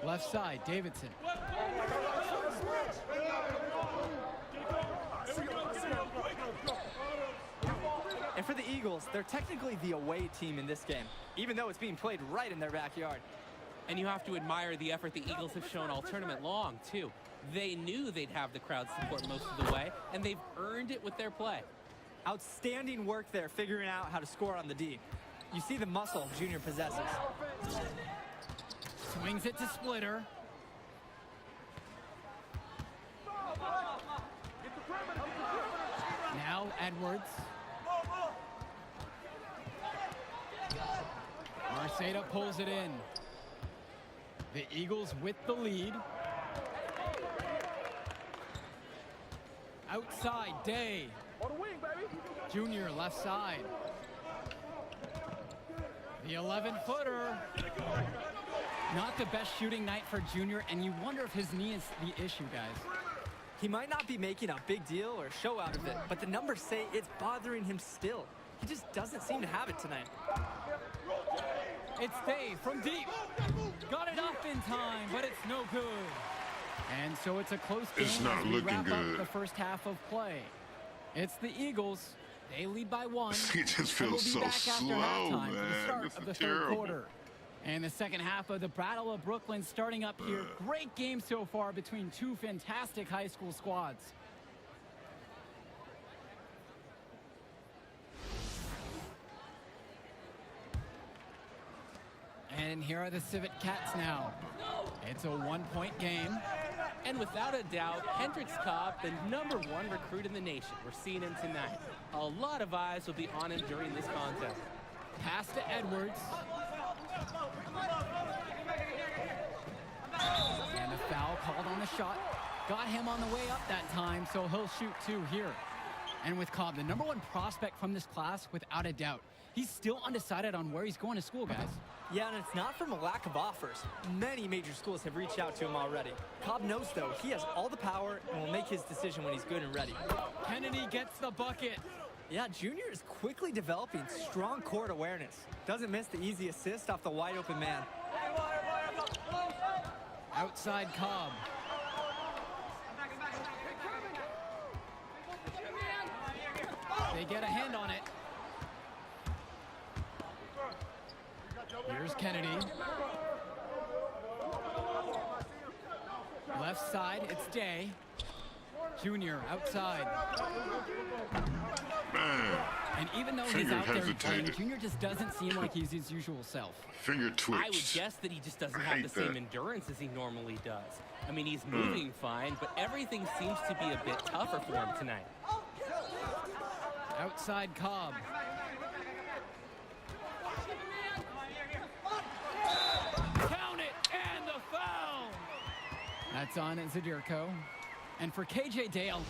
Left side, Davidson. And for the Eagles, they're technically the away team in this game, even though it's being played right in their backyard. And you have to admire the effort the Eagles have shown all tournament long, too. They knew they'd have the crowd support most of the way, and they've earned it with their play. Outstanding work there figuring out how to score on the D. You see the muscle Junior possesses. Swings it to Splitter. Now Edwards. Marceta pulls it in. The Eagles with the lead. Outside, Day. Junior left side. The 11-footer. Not the best shooting night for Junior, and you wonder if his knee is the issue, guys. He might not be making a big deal or show out of it, but the numbers say it's bothering him still. He just doesn't seem to have it tonight. It's Day from deep. Got it up in time, but it's no good. And so it's a close game It's not as we looking wrap good. up the first half of play. It's the Eagles. They lead by one. It just And feels we'll be so back after slow, halftime for the man. start This of is the third terrible. quarter. And the second half of the Battle of Brooklyn starting up here. Great game so far between two fantastic high school squads. And here are the Civet Cats now. It's a one-point game. And without a doubt, Hendricks Cobb, the #1 recruit in the nation. We're seeing him tonight. A lot of eyes will be on him during this contest. Pass to Edwards. And the foul called on the shot. Got him on the way up that time, so he'll shoot two here. And with Cobb, the #1 prospect from this class, without a doubt. He's still undecided on where he's going to school, guys. Yeah, and it's not from a lack of offers. Many major schools have reached out to him already. Cobb knows, though, he has all the power and will make his decision when he's good and ready. Kennedy gets the bucket. Yeah, Junior is quickly developing strong court awareness. Doesn't miss the easy assist off the wide open man. Outside Cobb. They get a hand on it. Here's Kennedy. Left side, it's Day. Junior outside. Man. And even though Finger he's out there playing, hesitated. Junior just doesn't seem like he's his usual self. Finger twitch. I would guess that he just doesn't I have hate the same that. endurance as he normally does. I mean, he's moving fine, but everything seems to be a bit tougher for him tonight. Outside Cobb. Count it, and the foul! That's on Zadirko. And for KJ Dale.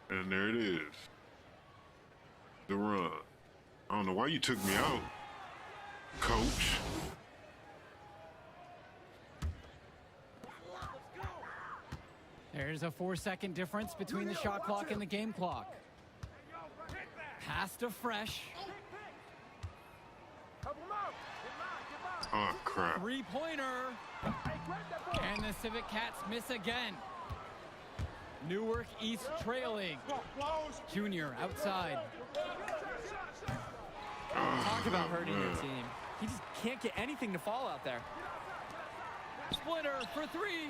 And there it is. The run. I don't know why you took me out, coach. There's a 4-second difference between the shot clock and the game clock. Pass to Fresh. Oh, crap. Three-pointer. And the Civic Cats miss again. Newark East trailing. Junior outside. Talk about hurting your team. He just can't get anything to fall out there. Splitter for three.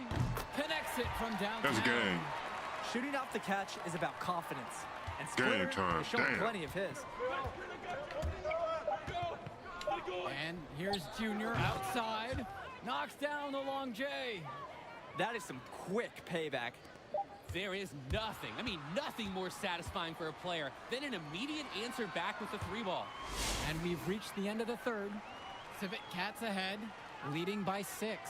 Connects it from downtown. That's game. Shooting off the catch is about confidence. And Game Splitter time. is showing Damn. plenty of his. And here's Junior outside. Knocks down the long J. That is some quick payback. There is nothing, I mean nothing more satisfying for a player than an immediate answer back with the three ball. And we've reached the end of the third. Civic Cats ahead, leading by 6.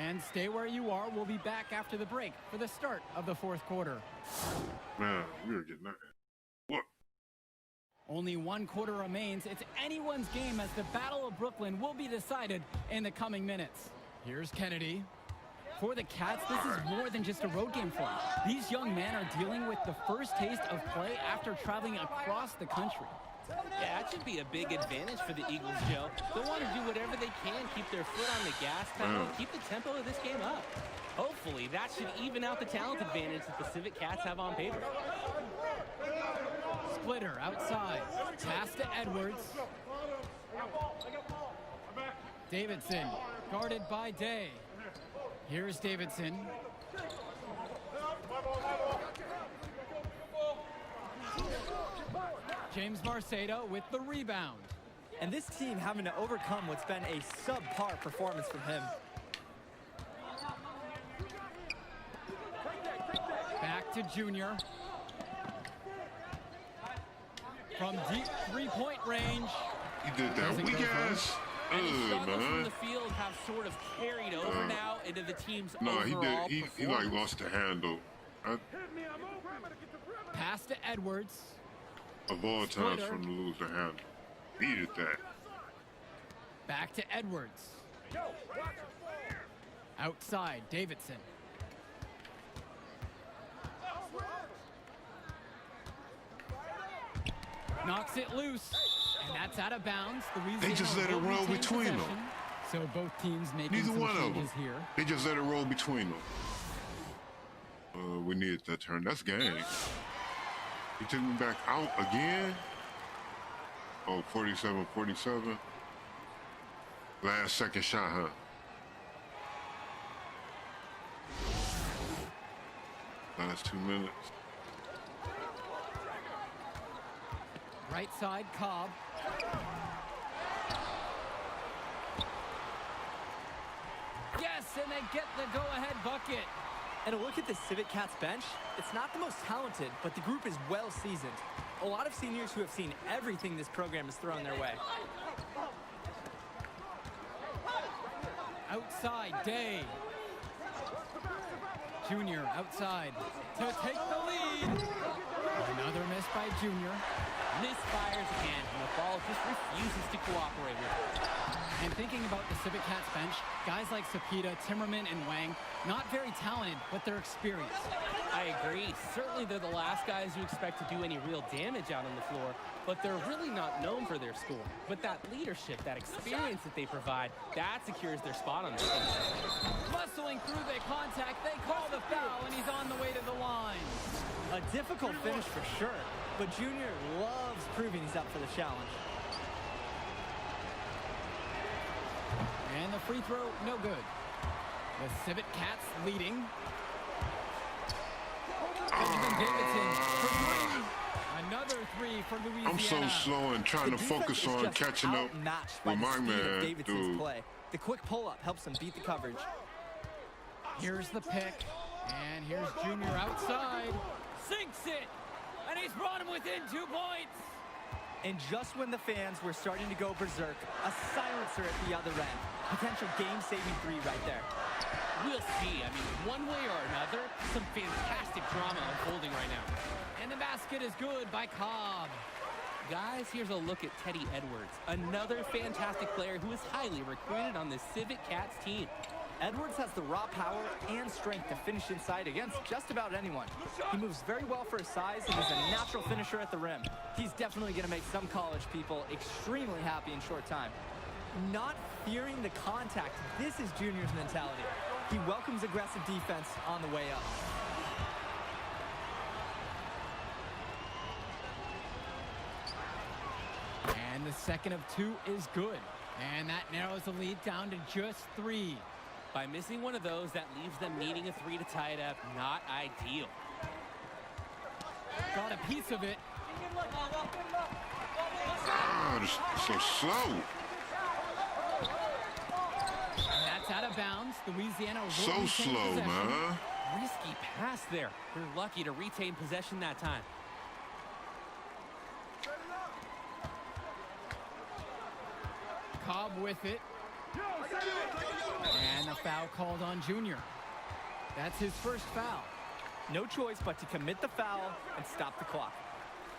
And stay where you are. We'll be back after the break for the start of the fourth quarter. Man, we are getting that. What? Only one quarter remains. It's anyone's game as the Battle of Brooklyn will be decided in the coming minutes. Here's Kennedy. For the Cats, this is more than just a road game for them. These young men are dealing with the first taste of play after traveling across the country. Yeah, that should be a big advantage for the Eagles, Joe. They'll want to do whatever they can, keep their foot on the gas pedal, and keep the tempo of this game up. Hopefully, that should even out the talent advantage that the Civic Cats have on paper. Splitter outside. Pass to Edwards. Davidson, guarded by Day. Here's Davidson. James Marceda with the rebound. And this team having to overcome what's been a subpar performance from him. Back to Junior. From deep three-point range. He did that Doesn't weak go for ass. And the struggles from Man. the field have sort of carried over now into the team's No, overall he did. He like performance. lost the handle. Pass to Edwards. Of all times Splitter. for him to lose the handle. Needed that. Back to Edwards. Outside, Davidson. Knocks it loose, and that's out of bounds. They just let it will roll retain between them. possession. So both teams making Neither some one of them. changes here. They just let it roll between them. We needed that turn. That's game. He took me back out again. Oh, 47-47. Last second shot, huh? Last 2 minutes. Right side, Cobb. Yes, and they get the go-ahead bucket. And a look at the Civic Cats bench, it's not the most talented, but the group is well seasoned. A lot of seniors who have seen everything this program has thrown their way. Outside, Day. Junior outside to take the lead. Another miss by Junior. Misfires again, and the ball just refuses to cooperate with it. And thinking about the Civic Cats bench, guys like Sapita, Timmerman, and Wang, not very talented, but they're experienced. I agree. Certainly they're the last guys you expect to do any real damage out on the floor, but they're really not known for their scoring. But that leadership, that experience that they provide, that secures their spot on the team. Muscling through the contact, they call the foul, and he's on the way to the line. A difficult finish for sure, but Junior loves proving he's up for the challenge. And the free throw, no good. The Civet Cats leading. Benjamin Davidson for three. Another three for Louisiana. I'm so slow and trying to focus on catching up with my man, Davidson's dude. play. The quick pull-up helps him beat the coverage. Here's the pick. And here's Junior outside. Sinks it. And he's brought him within 2 points. And just when the fans were starting to go berserk, a silencer at the other end. Potential game-saving three right there. We'll see. I mean, one way or another, some fantastic drama unfolding right now. And the basket is good by Cobb. Guys, here's a look at Teddy Edwards, another fantastic player who is highly recruited on this Civet Cats team. Edwards has the raw power and strength to finish inside against just about anyone. He moves very well for his size and is a natural finisher at the rim. He's definitely going to make some college people extremely happy in short time. Not fearing the contact, this is Junior's mentality. He welcomes aggressive defense on the way up. And the second of 2 is good. And that narrows the lead down to just 3. By missing one of those, that leaves them needing a 3 to tie it up. Not ideal. Got a piece of it. Ah, this is so slow. And that's out of bounds. Louisiana will So retain slow, possession. man. Risky pass there. They're lucky to retain possession that time. Cobb with it. And a foul called on Junior. That's his first foul. No choice but to commit the foul and stop the clock.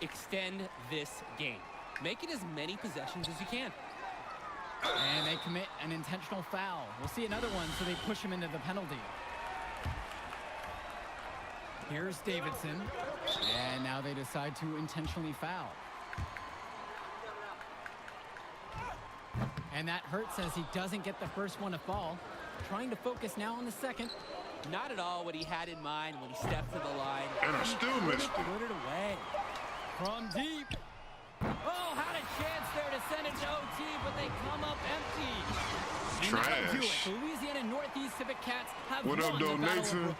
Extend this game. Make it as many possessions as you can. And they commit an intentional foul. We'll see another one, so they push him into the penalty. Here's Davidson. And now they decide to intentionally foul. And that hurts as he doesn't get the first one to fall. Trying to focus now on the second. Not at all what he had in mind when he stepped to the line. And I still missed it. Put it away. From deep. Oh, had a chance there to send it to OT, but they come up empty. And that'll do it. Trash. The Louisiana Northeast Civic Cats have What up, won the though, Battle of Nathan? Brooklyn.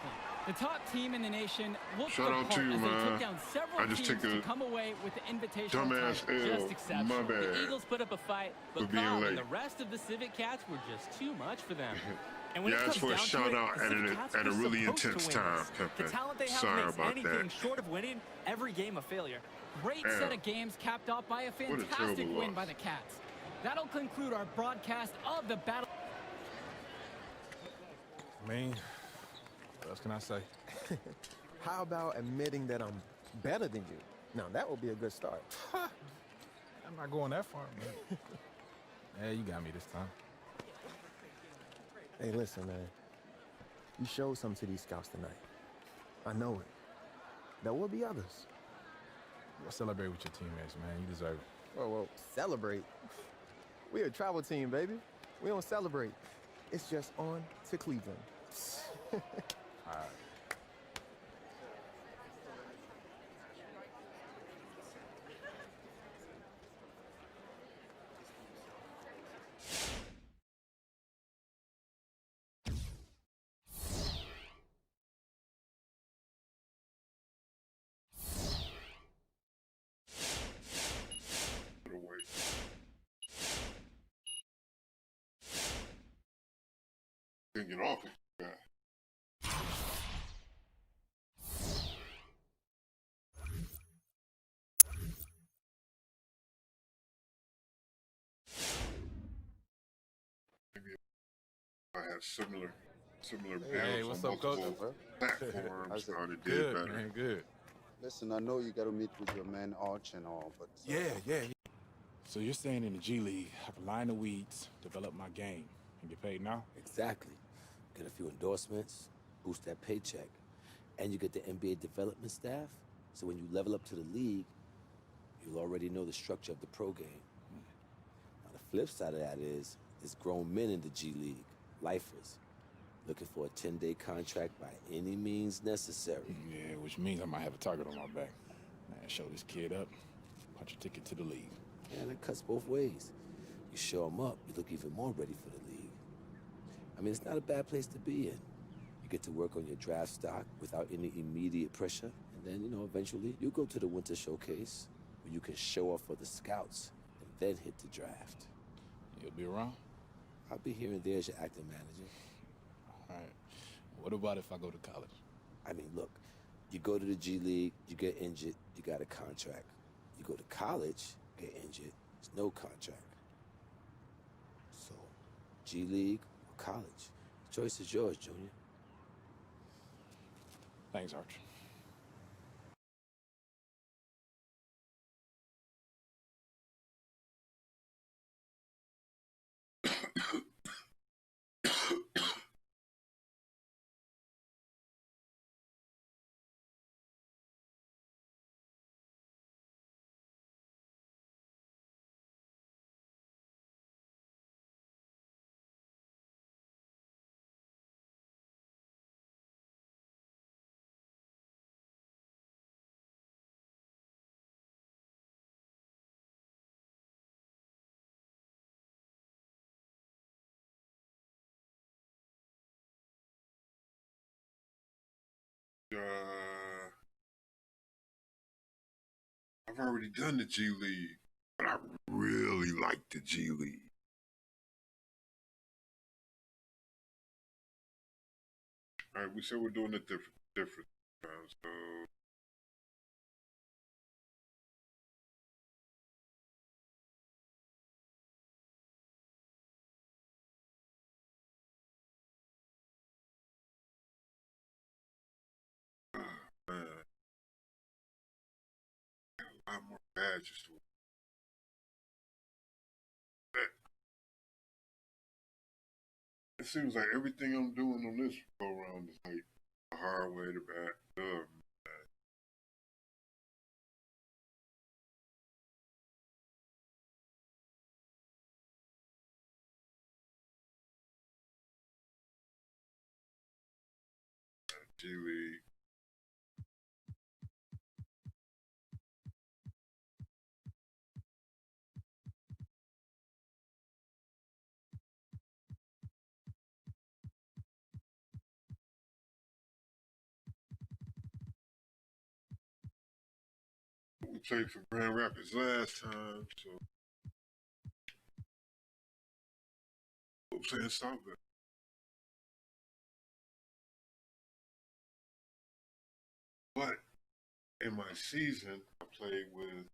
The top team in the nation looked Shout the out part to you, as they man. took down several I just teams took a to come away with the invitational Dumbass title. L. Just exceptional. My The bad. Eagles put up a fight, For but being Cobb late. and the rest of the Civic Cats were just too much for them. And when Yeah, it asked comes for a down to shout it, out the at Civic a- Cats at a were really supposed to intense win time, this. Pepe. The talent they have Sorry makes about anything that. short of winning every game a failure. Great Damn. set of games capped off by a a fantastic terrible win loss. by the Cats. That'll conclude our broadcast of the battle. I mean, what else can I say? How about admitting that I'm better than you? Now, that would be a good start. I'm not going that far, man. Yeah, you got me this time. Hey, listen, man. You showed something to these scouts tonight. I know it. There will be others. Go celebrate with your teammates, man. You deserve it. Whoa, celebrate. We're a travel team, baby. We don't celebrate. It's just on to Cleveland. All right. Put away. Can't get off it. Yeah. Maybe I had similar Hey, builds what's on up, Coach? multiple platforms. How's it? I did Good, better. man, good. Listen, I know you got to meet with your man Arch and all, but Yeah. So you're saying in the G League, have a line of weeds, develop my game, and get paid now? Exactly. Get a few endorsements, boost that paycheck, and you get the NBA development staff. So when you level up to the league, you'll already know the structure of the pro game. Now the flip side of that is, there's grown men in the G League, lifers. Looking for a 10-day contract by any means necessary. Yeah, which means I might have a target on my back. Man, show this kid up, punch a ticket to the league. And it cuts both ways. You show him up, you look even more ready for the league. I mean, it's not a bad place to be in. You get to work on your draft stock without any immediate pressure. And then, you know, eventually you go to the winter showcase where you can show off for the scouts and then hit the draft. You'll be around? I'll be here and there as your acting manager. All right. What about if I go to college? I mean, look, you go to the G League, you get injured, you got a contract. You go to college, get injured, there's no contract. So, G League or college, the choice is yours, Junior. Thanks, Arch. I've already done the G League, but I really like the G League. All right, we said we're doing it different. So man, a lot more badges to it seems like everything I'm doing on this go around is like a hard way to back up. G League. We played for Grand Rapids last time, so I'm saying stop that. But in my season, I played with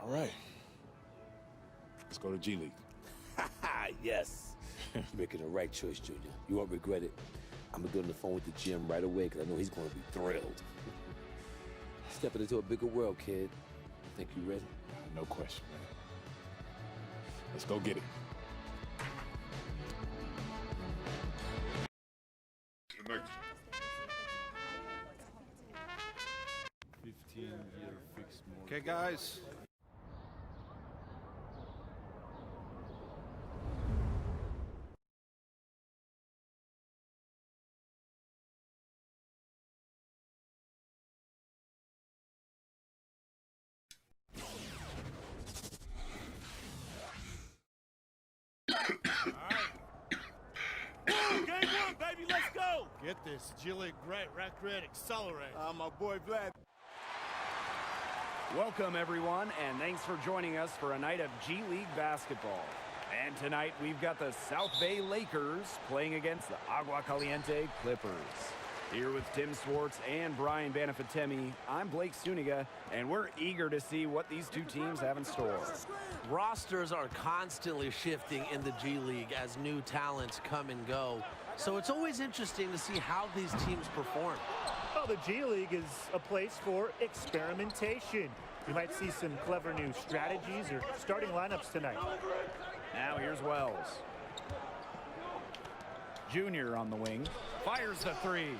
All right. Let's go to G League. Yes. You're making the right choice, Junior. You won't regret it. I'm gonna get on the phone with the gym right away because I know he's gonna be thrilled. Stepping into a bigger world, kid. You think you ready? No question, man. Let's go get it. the next 15-year fixed mortgage. Okay, guys. Get this, G League Great Red Accelerate. My boy Vlad. Welcome, everyone, and thanks for joining us for a night of G League basketball. And tonight, we've got the South Bay Lakers playing against the Agua Caliente Clippers. Here with Tim Swartz and Brian Banafitemi, I'm Blake Suniga, and we're eager to see what these two teams have in store. Rosters are constantly shifting in the G League as new talents come and go. So it's always interesting to see how these teams perform. Well, the G League is a place for experimentation. You might see some clever new strategies or starting lineups tonight. Now here's Wells. Junior on the wing. Fires the three.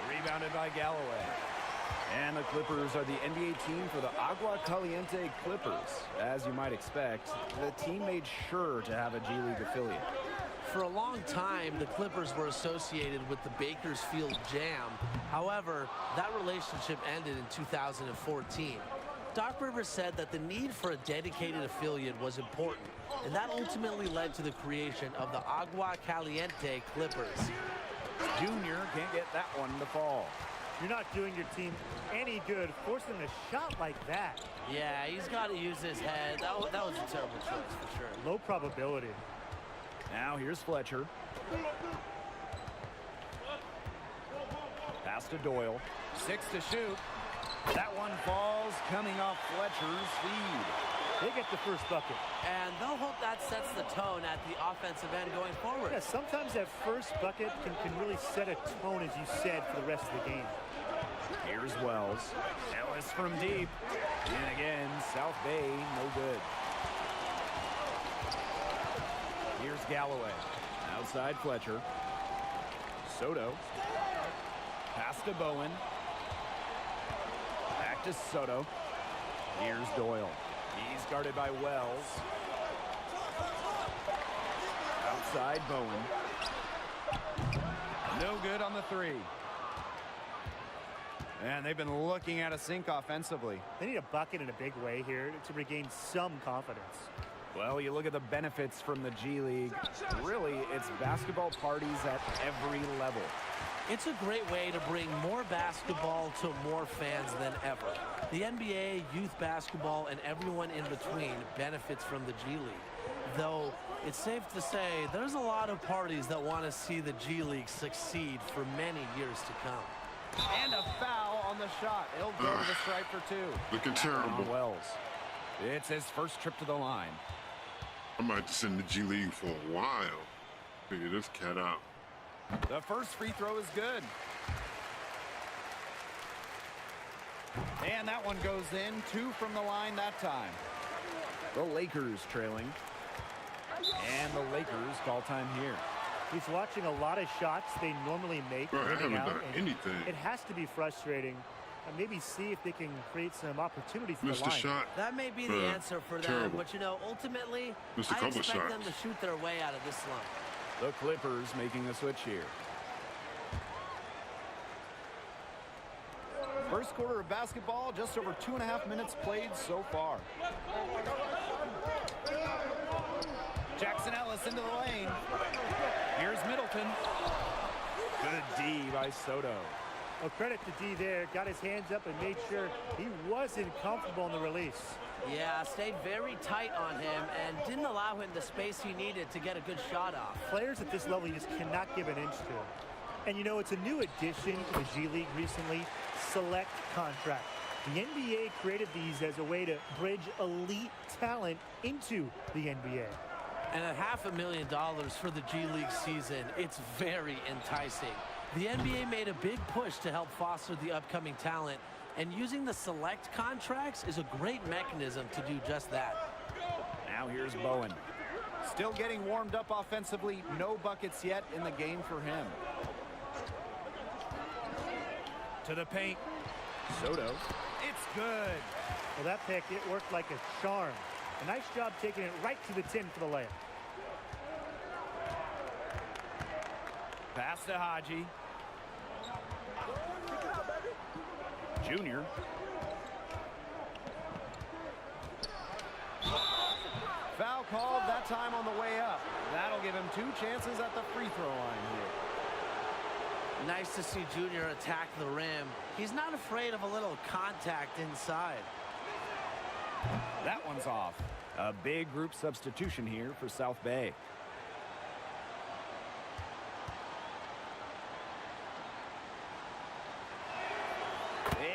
Rebounded by Galloway. And the Clippers are the NBA team for the Agua Caliente Clippers. As you might expect, the team made sure to have a G League affiliate. For a long time, the Clippers were associated with the Bakersfield Jam. However, that relationship ended in 2014. Doc Rivers said that the need for a dedicated affiliate was important, and that ultimately led to the creation of the Agua Caliente Clippers. Junior can't get that one to fall. You're not doing your team any good forcing a shot like that. Yeah, he's got to use his head. That was a terrible choice for sure. Low probability. Now here's Fletcher. Pass to Doyle. 6 to shoot. That one falls coming off Fletcher's feed. They get the first bucket. And they'll hope that sets the tone at the offensive end going forward. Yeah, sometimes that first bucket can really set a tone, as you said, for the rest of the game. Here's Wells. Ellis from deep. And again, South Bay, no good. Here's Galloway. Outside Fletcher. Soto. Pass to Bowen. Back to Soto. Here's Doyle. He's guarded by Wells. Outside Bowen. No good on the three. And they've been looking at a sink offensively. They need a bucket in a big way here to regain some confidence. Well, you look at the benefits from the G League. Really, it's basketball parties at every level. It's a great way to bring more basketball to more fans than ever. The NBA, youth basketball, and everyone in between benefits from the G League. Though, it's safe to say there's a lot of parties that want to see the G League succeed for many years to come. And a foul on the shot. He'll go to the stripe for two. Looking terrible. Wells. It's his first trip to the line. I might just send the G League for a while. Figure this cat out. The first free throw is good. And that one goes in. 2 from the line that time. The Lakers trailing. And the Lakers call time here. He's watching a lot of shots they normally make. Bro, I haven't done anything. It has to be frustrating. And maybe see if they can create some opportunities for the Missed line. a shot. That may be the answer for them, terrible. but you know, ultimately, Missed a I couple expect shots. them to shoot their way out of this slump. The Clippers making the switch here. First quarter of basketball, just over 2.5 minutes played so far. Jackson Ellis into the lane. Here's Middleton. Good D by Soto. Well, credit to D there. Got his hands up and made sure he wasn't comfortable in the release. Yeah, stayed very tight on him and didn't allow him the space he needed to get a good shot off. Players at this level you just cannot give an inch to. And you know, it's a new addition to the G League recently, select contract. The NBA created these as a way to bridge elite talent into the NBA. And at $500,000 for the G League season, it's very enticing. The NBA made a big push to help foster the upcoming talent, and using the select contracts is a great mechanism to do just that. Now here's Bowen. Still getting warmed up offensively. No buckets yet in the game for him. To the paint. Soto. It's good. Well, that pick, it worked like a charm. A nice job taking it right to the 10 for the layup. Pass to Haji. Junior. Foul called that time on the way up. That'll give him 2 chances at the free throw line here. Nice to see Junior attack the rim. He's not afraid of a little contact inside. That one's off. A big group substitution here for South Bay.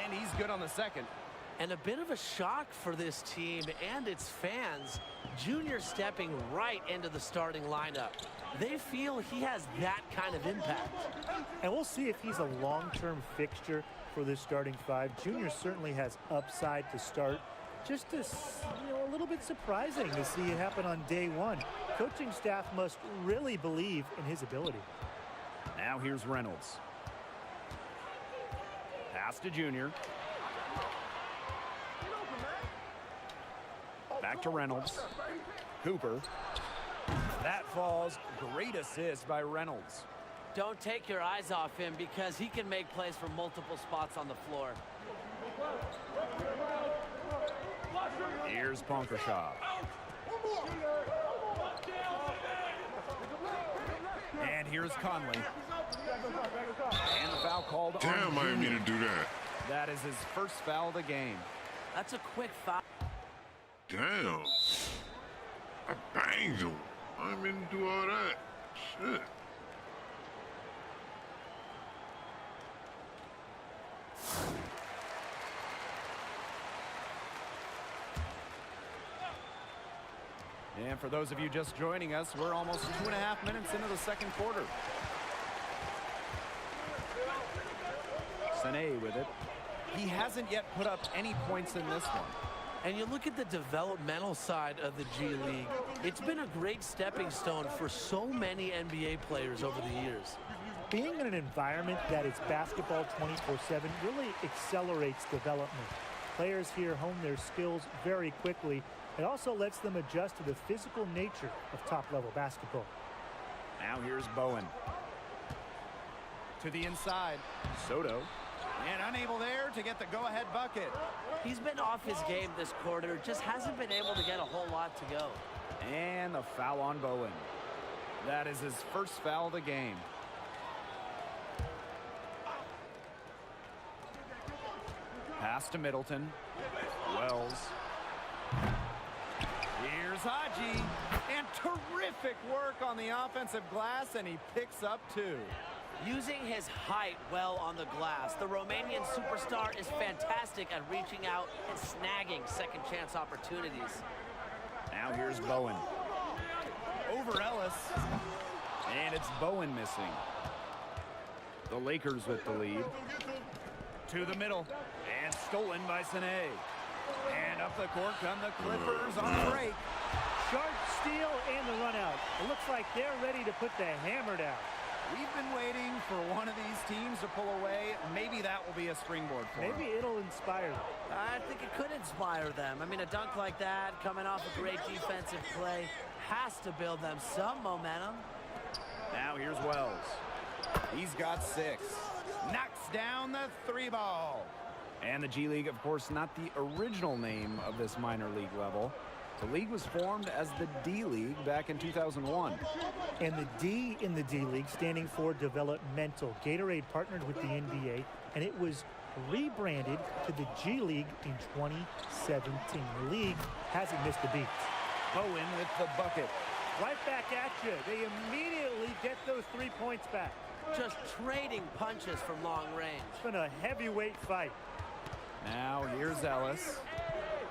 And he's good on the second. And a bit of a shock for this team and its fans. Junior stepping right into the starting lineup. They feel he has that kind of impact. And we'll see if he's a long-term fixture for this starting five. Junior certainly has upside to start. Just a little bit surprising to see it happen on day one. Coaching staff must really believe in his ability. Now here's Reynolds. Pass to Junior. Back to Reynolds. Cooper. That falls. Great assist by Reynolds. Don't take your eyes off him because he can make plays from multiple spots on the floor. Here's Ponkershaw. And here's Conley. And the foul called on Damn, I didn't mean Junior. to do that. That is his first foul of the game. That's a quick foul. Damn. I banged him. I didn't mean to do all that. Shit. And for those of you just joining us, we're almost 2.5 minutes into the second quarter. Sané with it. He hasn't yet put up any points in this one. And you look at the developmental side of the G League, it's been a great stepping stone for so many NBA players over the years. Being in an environment that is basketball 24/7 really accelerates development. Players here hone their skills very quickly. It also lets them adjust to the physical nature of top-level basketball. Now here's Bowen. To the inside. Soto. And unable there to get the go-ahead bucket. He's been off his game this quarter, just hasn't been able to get a whole lot to go. And the foul on Bowen. That is his first foul of the game. Pass to Middleton. Wells. Here's Haji. And terrific work on the offensive glass, and he picks up two. Using his height well on the glass, the Romanian superstar is fantastic at reaching out and snagging second chance opportunities. Now here's Bowen. Over Ellis. And it's Bowen missing. The Lakers with the lead. To the middle. And stolen by Sané. And up the court come the Clippers on the break. Sharp steal and the run out. It looks like they're ready to put the hammer down. We've been waiting for one of these teams to pull away. Maybe that will be a springboard for them. Maybe it'll inspire them. I think it could inspire them. I mean, a dunk like that, coming off a great defensive play, has to build them some momentum. Now here's Wells. He's got 6. Knocks down the 3 ball. And the G League, of course, not the original name of this minor league level. The league was formed as the D League back in 2001. And the D in the D League standing for developmental. Gatorade partnered with the NBA, and it was rebranded to the G League in 2017. The league hasn't missed a beat. Bowen with the bucket. Right back at you. They immediately get those 3 points back. Just trading punches from long range. It's been a heavyweight fight. Now here's Ellis.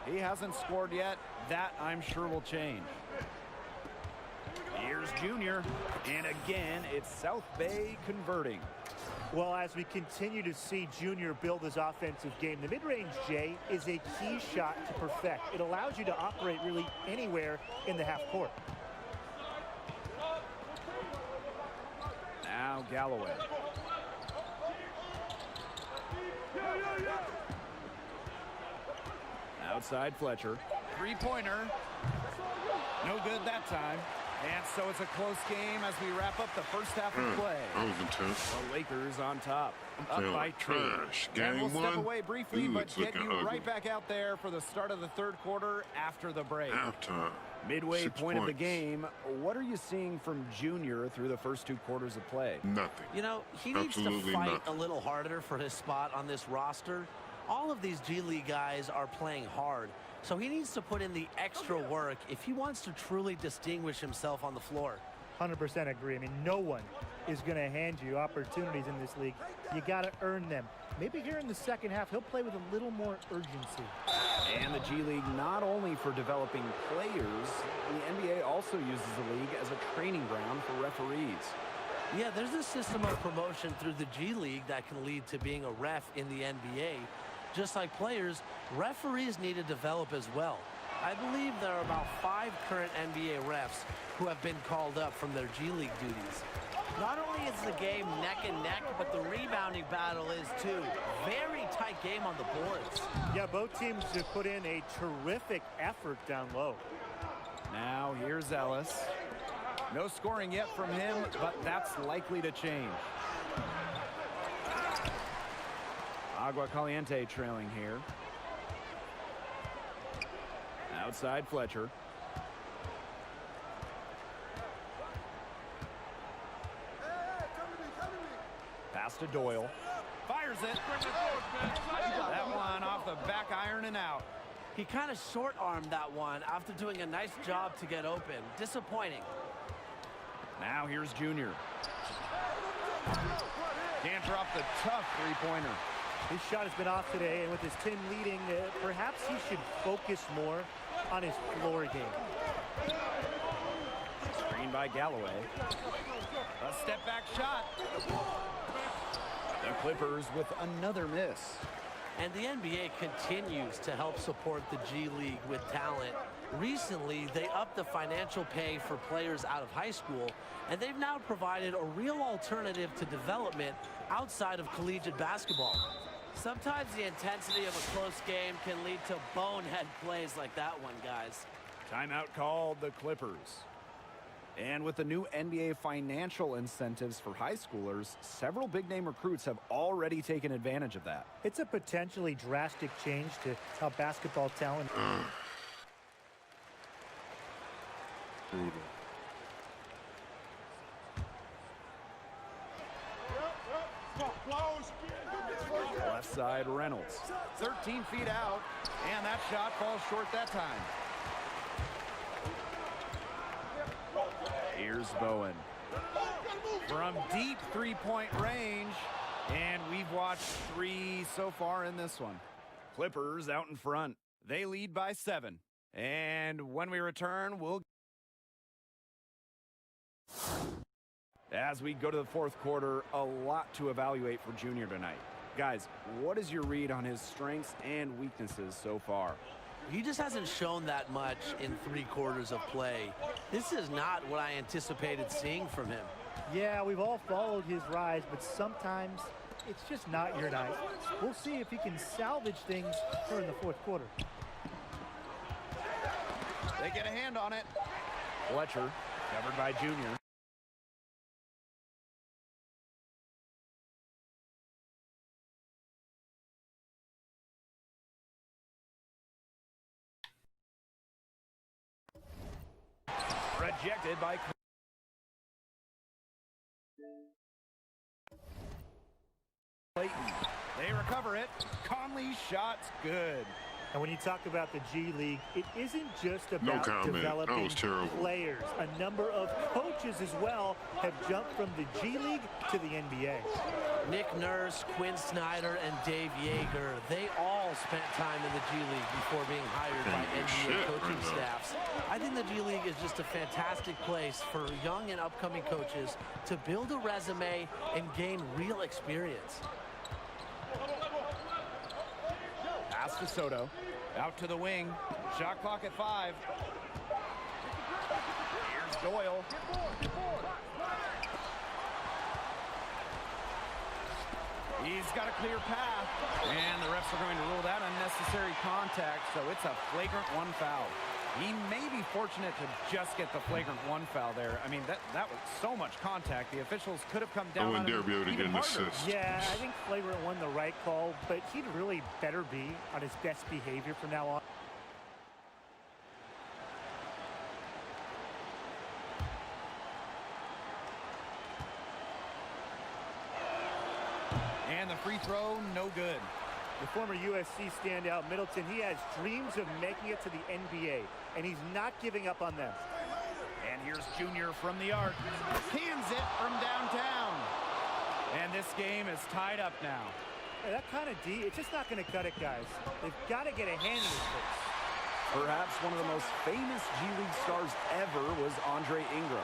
He hasn't scored yet. That, I'm sure, will change. Here's Junior. And again, it's South Bay converting. Well, as we continue to see Junior build his offensive game, the mid-range J is a key shot to perfect. It allows you to operate really anywhere in the half court. Now Galloway. Outside Fletcher. Three-pointer. No good that time. And so it's a close game as we wrap up the first half of play. That was intense. The Lakers on top. Up by Like 2. trash. And we'll Game step one. away briefly, Ooh, but it's get looking you ugly. right back out there for the start of the third quarter after the break. Halftime. Midway 6 point of the points. game. What are you seeing from Junior through the first 2 quarters of play? Nothing. You know, he needs Absolutely to fight nothing. a little harder for his spot on this roster. All of these G League guys are playing hard, so he needs to put in the extra work if he wants to truly distinguish himself on the floor. 100% agree. I mean, no one is going to hand you opportunities in this league. You got to earn them. Maybe here in the second half, he'll play with a little more urgency. And the G League, not only for developing players, the NBA also uses the league as a training ground for referees. Yeah, there's a system of promotion through the G League that can lead to being a ref in the NBA. Just like players, referees need to develop as well. I believe there are about 5 current NBA refs who have been called up from their G League duties. Not only is the game neck and neck, but the rebounding battle is too. Very tight game on the boards. Yeah, both teams have put in a terrific effort down low. Now here's Ellis. No scoring yet from him, but that's likely to change. Agua Caliente trailing here. Outside Fletcher. Pass to Doyle. Fires it. That one off the back iron and out. He kind of short-armed that one after doing a nice job to get open. Disappointing. Now here's Junior. Can't drop the tough three-pointer. His shot has been off today, and with his team leading, perhaps he should focus more on his floor game. Screen by Galloway. A step-back shot. The Clippers with another miss. And the NBA continues to help support the G League with talent. Recently, they upped the financial pay for players out of high school, and they've now provided a real alternative to development outside of collegiate basketball. Sometimes the intensity of a close game can lead to bonehead plays like that one, guys. Timeout called the Clippers. And with the new NBA financial incentives for high schoolers, several big-name recruits have already taken advantage of that. It's a potentially drastic change to how basketball talent... Brutal. Left side, Reynolds. 13 feet out, and that shot falls short that time. Here's Bowen. From deep three-point range, and we've watched 3 so far in this one. Clippers out in front. They lead by 7. And when we return, we'll... As we go to the fourth quarter, a lot to evaluate for Junior tonight. Guys, what is your read on his strengths and weaknesses so far? He just hasn't shown that much in 3 quarters of play. This is not what I anticipated seeing from him. Yeah, we've all followed his rise, but sometimes it's just not your night. We'll see if he can salvage things during the fourth quarter. They get a hand on it. Fletcher, covered by Junior. Rejected by Clayton. They recover it. Conley's shot's good. And when you talk about the G League, it isn't just about developing players. A number of coaches as well have jumped from the G League to the NBA. Nick Nurse, Quinn Snyder, and Dave Yeager, they all spent time in the G League before being hired by NBA coaching staffs. I think the G League is just a fantastic place for young and upcoming coaches to build a resume and gain real experience. Pass to Soto. Out to the wing. Shot clock at 5. Here's Doyle. He's got a clear path. And the refs are going to rule that unnecessary contact, so it's a flagrant 1 foul. He may be fortunate to just get the flagrant 1 foul there. I mean, that was so much contact. The officials could have come down on him be able to get an assist. Yeah, I think flagrant 1 the right call, but he'd really better be on his best behavior from now on. And the free throw, no good. The former USC standout Middleton, he has dreams of making it to the NBA, and he's not giving up on them. And here's Junior from the arc. Cans it from downtown. game is tied up now. Yeah, that kind of D, it's just not going to cut it, guys. They've got to get a hand in his face. Perhaps one of the most famous G League stars ever was Andre Ingram.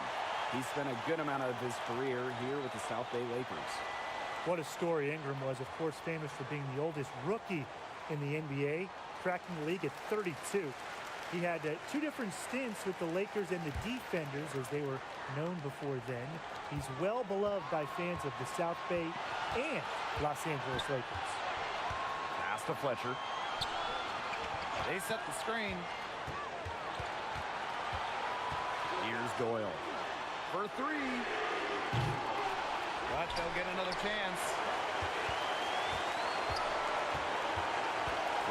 He spent a good amount of his career here with the South Bay Lakers. What a story Ingram was, of course, famous for being the oldest rookie in the NBA, cracking the league at 32. He had 2 different stints with the Lakers and the Defenders, as they were known before then. He's well beloved by fans of the South Bay and Los Angeles Lakers. Pass to Fletcher. They set the screen. Here's Doyle for 3. But they'll get another chance.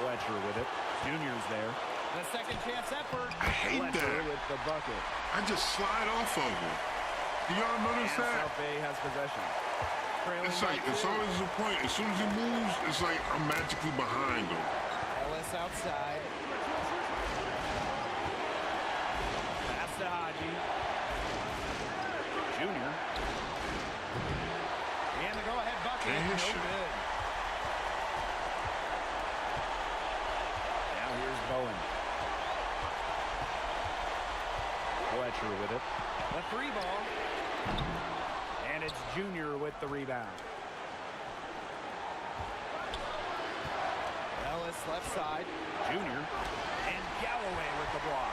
Fletcher with it. Junior's there. The second chance effort. I hate Fletcher that. with the bucket. I just slide off of him. Do y'all notice And that? South Bay has possession. It's like, it's always a point. As soon as he moves, it's like I'm magically behind him. Ellis outside. Pass to Haji. Junior. And the go-ahead bucket. And No his shot. good. Now here's Bowen. Fletcher with it. The 3 ball. And it's Junior with the rebound. Ellis left side. Junior. And Galloway with the block.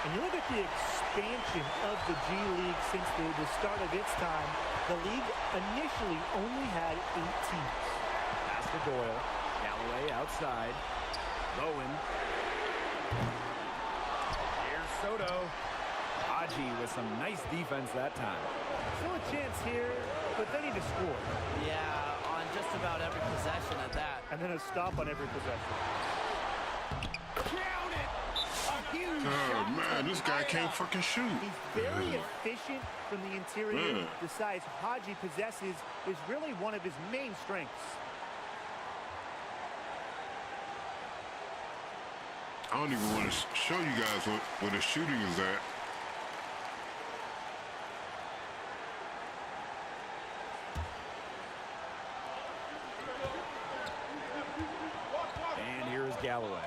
And you look at the expansion of the G League since the start of its time. The league initially only had 8 teams. Pass to Doyle. Galloway outside. Bowen. Here's Soto. Haji with some nice defense that time. Still a chance here, but they need to score. Yeah, on just about every possession at that. And then a stop on every possession. Count it! A huge Oh, shot man, to this guy tie can't up. fucking shoot. He's very efficient from the interior. The size Haji possesses is really one of his main strengths. I don't even want to show you guys where the shooting is at. And here is Galloway.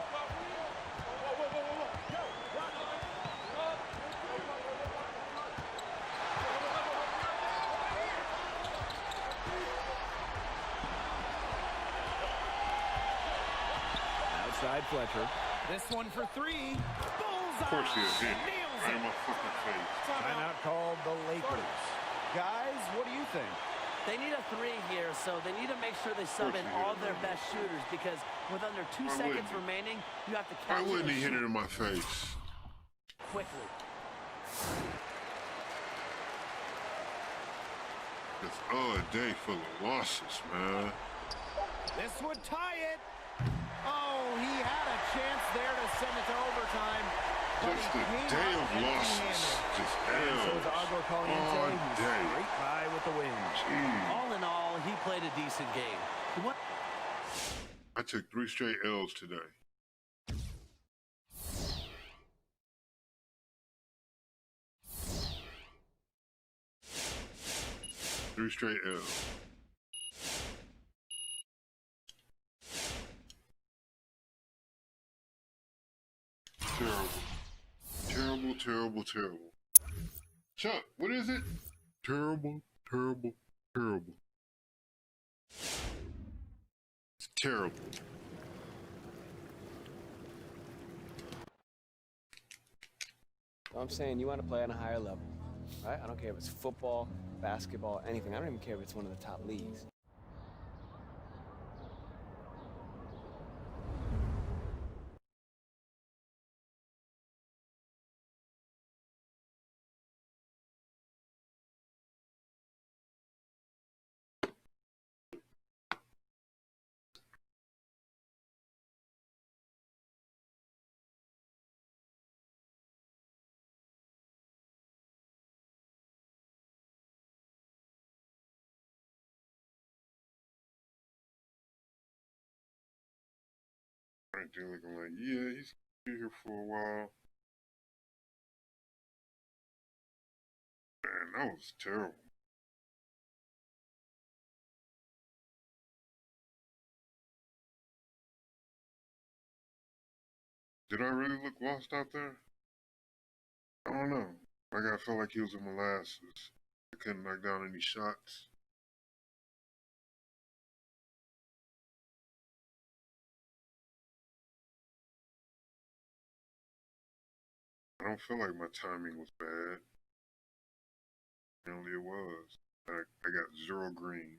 Outside Fletcher. This one for 3. Bullseye! Of course he is hit. Nails Right it. in my fucking face. Timeout called the Lakers. Guys, what do you think? They need a 3 here, so they need to make sure they sub in all their best shooters, because with under 2 Why seconds wouldn't he? remaining, you have to Why catch wouldn't and he hit shoot it in my face? quickly. It's all a day full of losses, man. This would tie it. Oh, he had a chance there to send it to overtime. but Just he a came day out of losses. empty-handed. Just And so is L's. Agua Caliente, All who's day. straight by with the win. Jeez. All in all, he played a decent game. What? I took 3 straight L's today. Three straight L's. Terrible. Terrible, terrible, terrible. Chuck, what is it? Terrible, terrible, terrible. It's terrible. I'm saying you want to play on a higher level, right? I don't care if it's football, basketball, anything. I don't even care if it's one of the top leagues. Right there looking like, yeah, he's been here for a while. Man, that was terrible. Did I really look lost out there? I don't know. Like, I felt like he was in molasses. I couldn't knock down any shots. I don't feel like my timing was bad. Apparently it was. I got 0 green.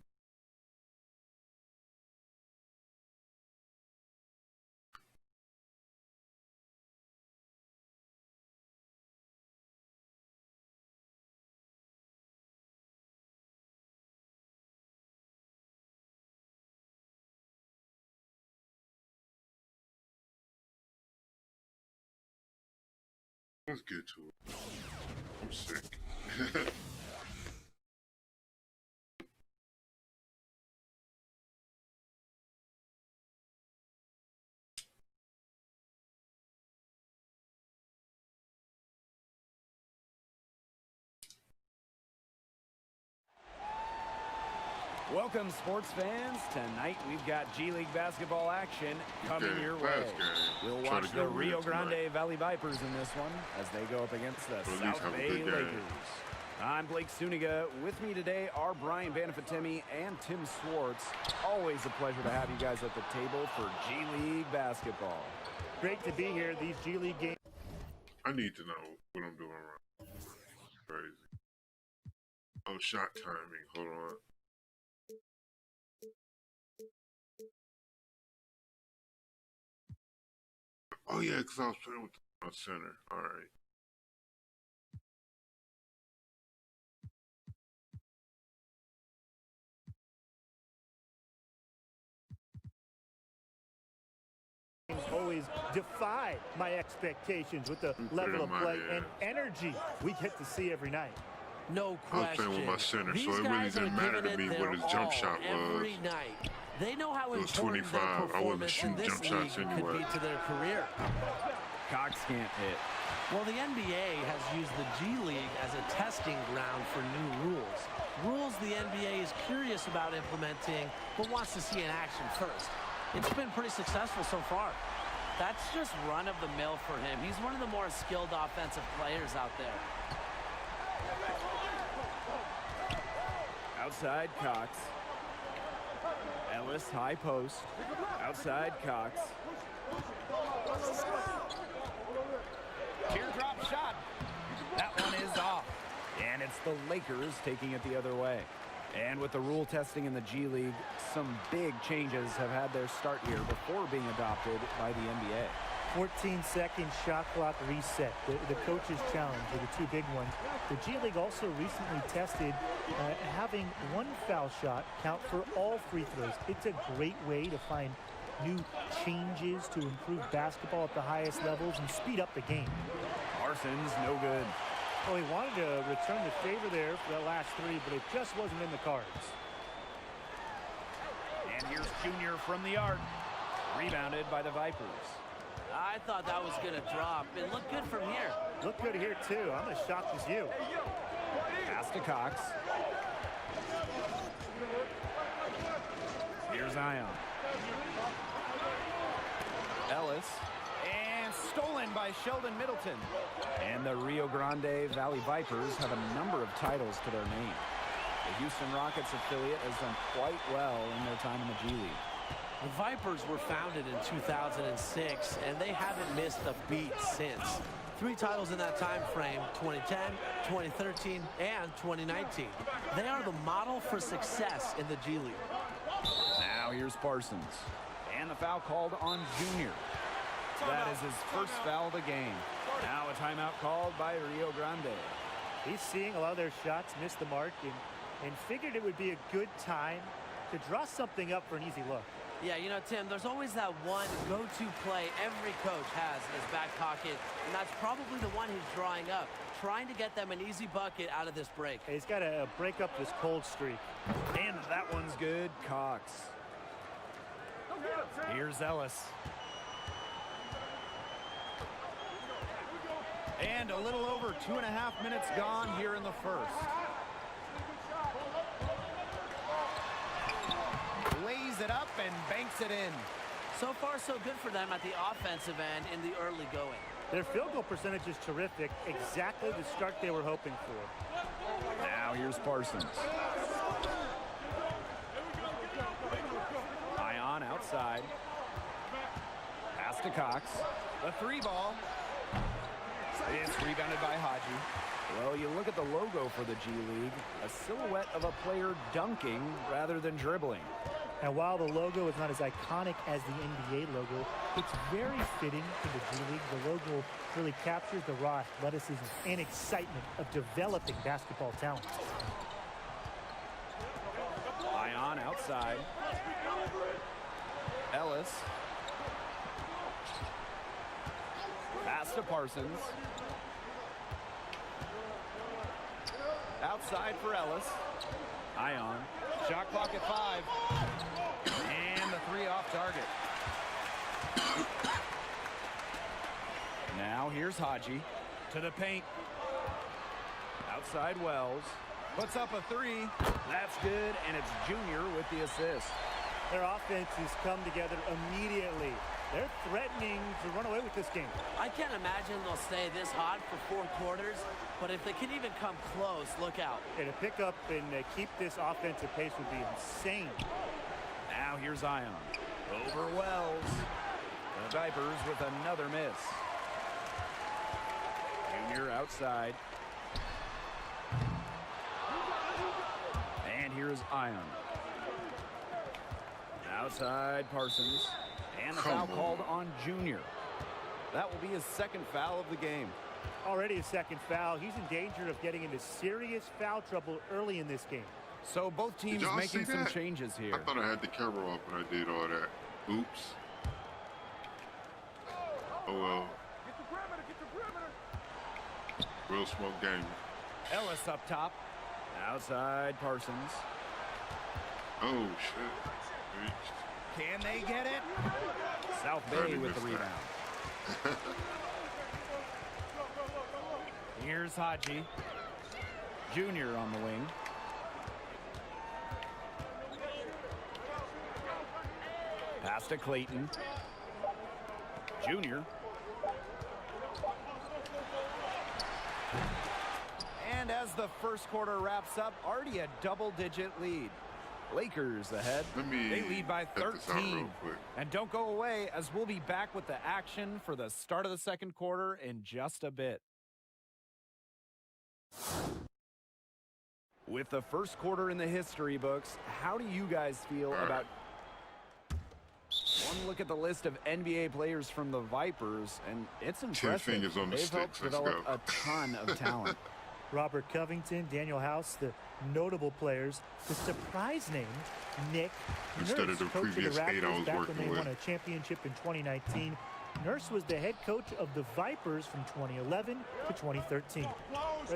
Let's get to it. I'm sick. Welcome, sports fans. Tonight we've got G League basketball action coming your way. We'll watch the Rio Grande Valley Vipers in this one as they go up against the South Bay Lakers. I'm Blake Suniga. With me today are Brian Banafitemi and Tim Swartz. Always a pleasure to have you guys at the table for G League basketball. Great to be here. These G League games. I need to know what I'm doing wrong. Crazy. Oh, shot timing. Hold on. Oh, yeah, because I was playing with my center. All right. Always defy my expectations with the level of play and energy we get to see every night. No question. I was playing with my center, These so it really guys didn't are matter to giving me it what his their jump all shot was. every night. They know how It was important 25. their I wasn't performance in shooting this jump shots league anyway. could be to their career. Cox can't hit. Well, the NBA has used the G League as a testing ground for new rules. Rules the NBA is curious about implementing, but wants to see in action first. It's been pretty successful so far. That's just run-of-the-mill for him. He's one of the more skilled offensive players out there. Outside Cox. Ellis, high post. Outside Cox. Teardrop shot. That one is off. And it's the Lakers taking it the other way. And with the rule testing in the G League, some big changes have had their start here before being adopted by the NBA. 14-second shot clock reset, the coach's challenge are the two big ones. The G League also recently tested having one foul shot count for all free throws. It's a great way to find new changes to improve basketball at the highest levels and speed up the game. Parsons, no good. Well, he wanted to return the favor there for that last three, but it just wasn't in the cards. And here's Junior from the arc. Rebounded by the Vipers. I thought that was going to drop. It looked good from here. Looked good here, too. I'm as shocked as you. Pass to Cox. Here's Zion. Ellis. And stolen by Sheldon Middleton. And the Rio Grande Valley Vipers have a number of titles to their name. The Houston Rockets affiliate has done quite well in their time in the G League. The Vipers were founded in 2006, and they haven't missed a beat since. 3 titles in that time frame, 2010, 2013, and 2019. They are the model for success in the G League. Now here's Parsons. And the foul called on Junior. That is his first foul of the game. Now a timeout called by Rio Grande. He's seeing a lot of their shots miss the mark and figured it would be a good time to draw something up for an easy look. Yeah, you know, Tim, there's always that one go-to play every coach has in his back pocket, and that's probably the one he's drawing up, trying to get them an easy bucket out of this break. He's got to break up this cold streak. And that one's good. Cox. Here's Ellis. And a little over 2.5 minutes gone here in the first. Lays it up and banks it in. So far, so good for them at the offensive end in the early going. Their field goal percentage is terrific, exactly the start they were hoping for. Now here's Parsons. Ion outside. Pass to Cox. The 3 ball. It's rebounded by Haji. Well, you look at the logo for the G League, a silhouette of a player dunking rather than dribbling. And while the logo is not as iconic as the NBA logo, it's very fitting to the G League. The logo really captures the raw athleticism and excitement of developing basketball talent. Ion outside. Ellis. Pass to Parsons. Outside for Ellis. Ion. Shot clock at 5. And the 3 off target. Now here's Haji to the paint. Outside Wells. Puts up a 3. That's good, and it's Junior with the assist. Their offense has come together immediately. They're threatening to run away with this game. I can't imagine they'll stay this hot for 4 quarters, but if they can even come close, look out. And to pick up and keep this offensive pace would be insane. Now here's Ion. Over Wells. The Vipers with another miss. Junior outside. And here's Ion. Outside Parsons. And the foul called on Junior. That will be his 2nd foul of the game. Already his 2nd foul. He's in danger of getting into serious foul trouble early in this game. So both teams making some changes here. I thought I had the camera off when I did all that. Oops. Oh well. Real smoke game. Ellis up top. Outside Parsons. Oh shit. Reached. Can they get it? South Bay with the rebound. Here's Haji. Junior on the wing. Pass to Clayton. Junior. And as the first quarter wraps up, already a double-digit lead. Lakers ahead. They lead by 13. And don't go away, as we'll be back with the action for the start of the 2nd quarter in just a bit. With the first quarter in the history books, how do you guys feel about... One look at the list of NBA players from the Vipers, and it's impressive. 10 fingers on the They've sticks. helped develop a ton of talent. Robert Covington, Daniel House, the notable players. The surprise name, Nick Instead Nurse, of the coach of the previous 8 I Raptors was back when working they with. won a championship in 2019. Nurse was the head coach of the Vipers from 2011 to 2013.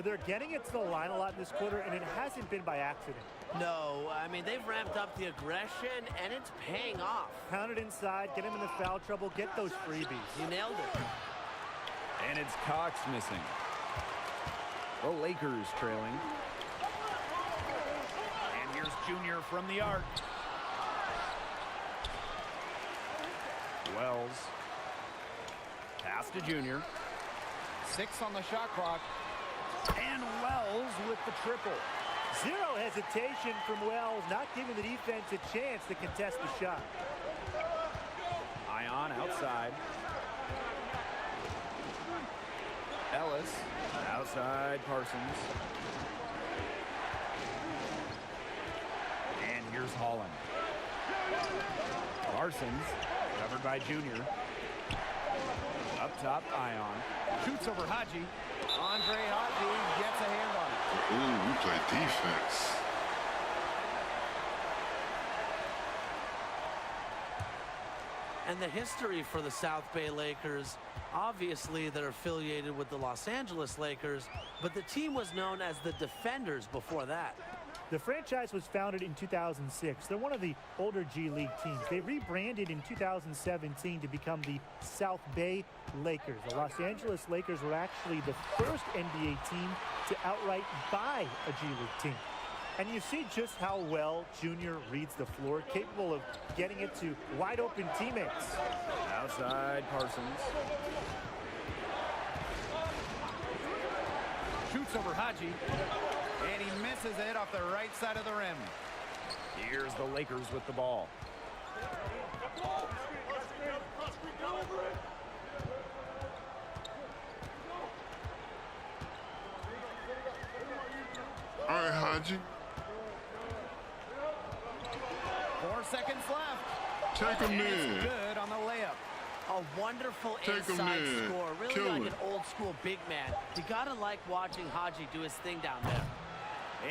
They're getting it to the line a lot in this quarter, and it hasn't been by accident. No, I mean, they've ramped up the aggression, and it's paying off. Pound it inside, get him in the foul trouble, get those freebies. You nailed it. And it's Cox missing. The Lakers trailing. And here's Junior from the arc. Wells. Pass to Junior. 6 on the shot clock. And Wells with the triple. Zero hesitation from Wells, not giving the defense a chance to contest the shot. Ion outside. Ellis outside Parsons. And here's Holland. Parsons covered by Junior. Up top, Ion. Shoots over Haji. Andre Haji gets a hand on it. Ooh, we play defense. And the history for the South Bay Lakers, obviously they're affiliated with the Los Angeles Lakers, but the team was known as the Defenders before that. The franchise was founded in 2006. They're one of the older G League teams. They rebranded in 2017 to become the South Bay Lakers. The Los Angeles Lakers were actually the first NBA team to outright buy a G League team. And you see just how well Junior reads the floor, capable of getting it to wide open teammates. Outside Parsons. Shoots over Haji. And he misses it off the right side of the rim. Here's the Lakers with the ball. All right, Haji. 4 seconds left. Take him in. Good on the layup. A wonderful Take him inside in. score. Really Kill like him. an old school big man. You gotta like watching Haji do his thing down there.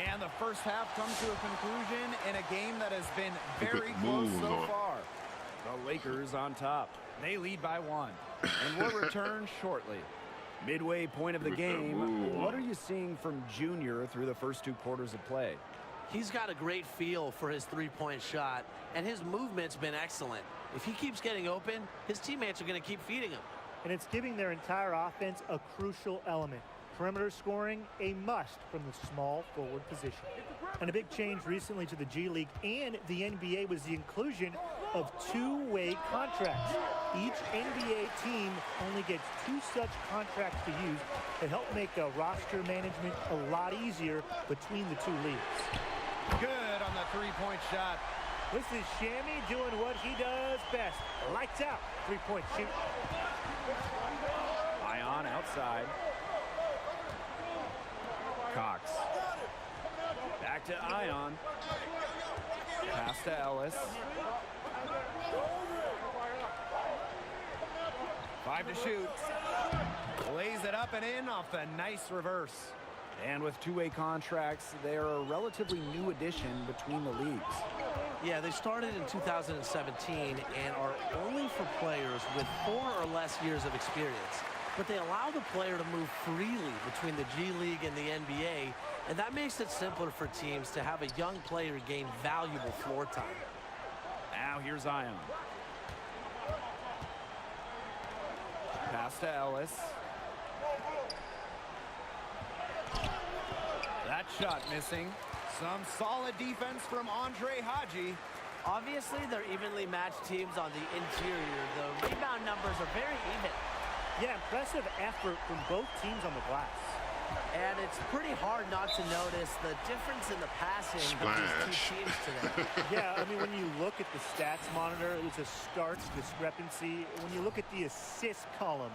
And the first half comes to a conclusion in a game that has been Look very at close moves so on. far. The Lakers on top. They lead by 1. And we'll return shortly. Midway point of the Look at that game. move. What are you seeing from Junior through the first 2 quarters of play? He's got a great feel for his three-point shot, and his movement's been excellent. If he keeps getting open, his teammates are going to keep feeding him. And it's giving their entire offense a crucial element. Perimeter scoring, a must from the small forward position. And a big change recently to the G League and the NBA was the inclusion of 2-way contracts. Each NBA team only gets 2 such contracts to use that help make roster management a lot easier between the 2 leagues. Good on the three-point shot. This is Shammy doing what he does best. Lights out, three-point shoot. Ion outside. Cox. Back to Ion. Pass to Ellis. 5 to shoot. Lays it up and in off the nice reverse. And with 2-way contracts, they're a relatively new addition between the leagues. Yeah, they started in 2017 and are only for players with 4 or less years of experience. But they allow the player to move freely between the G League and the NBA, and that makes it simpler for teams to have a young player gain valuable floor time. Now here's Ion. Pass to Ellis. That shot missing. Some solid defense from Andre Haji. Obviously, they're evenly matched teams on the interior. The rebound numbers are very even. Yeah, impressive effort from both teams on the glass. And it's pretty hard not to notice the difference in the passing of these 2 teams today. Yeah, I mean, when you look at the stats monitor, it's a stark discrepancy. When you look at the assist column,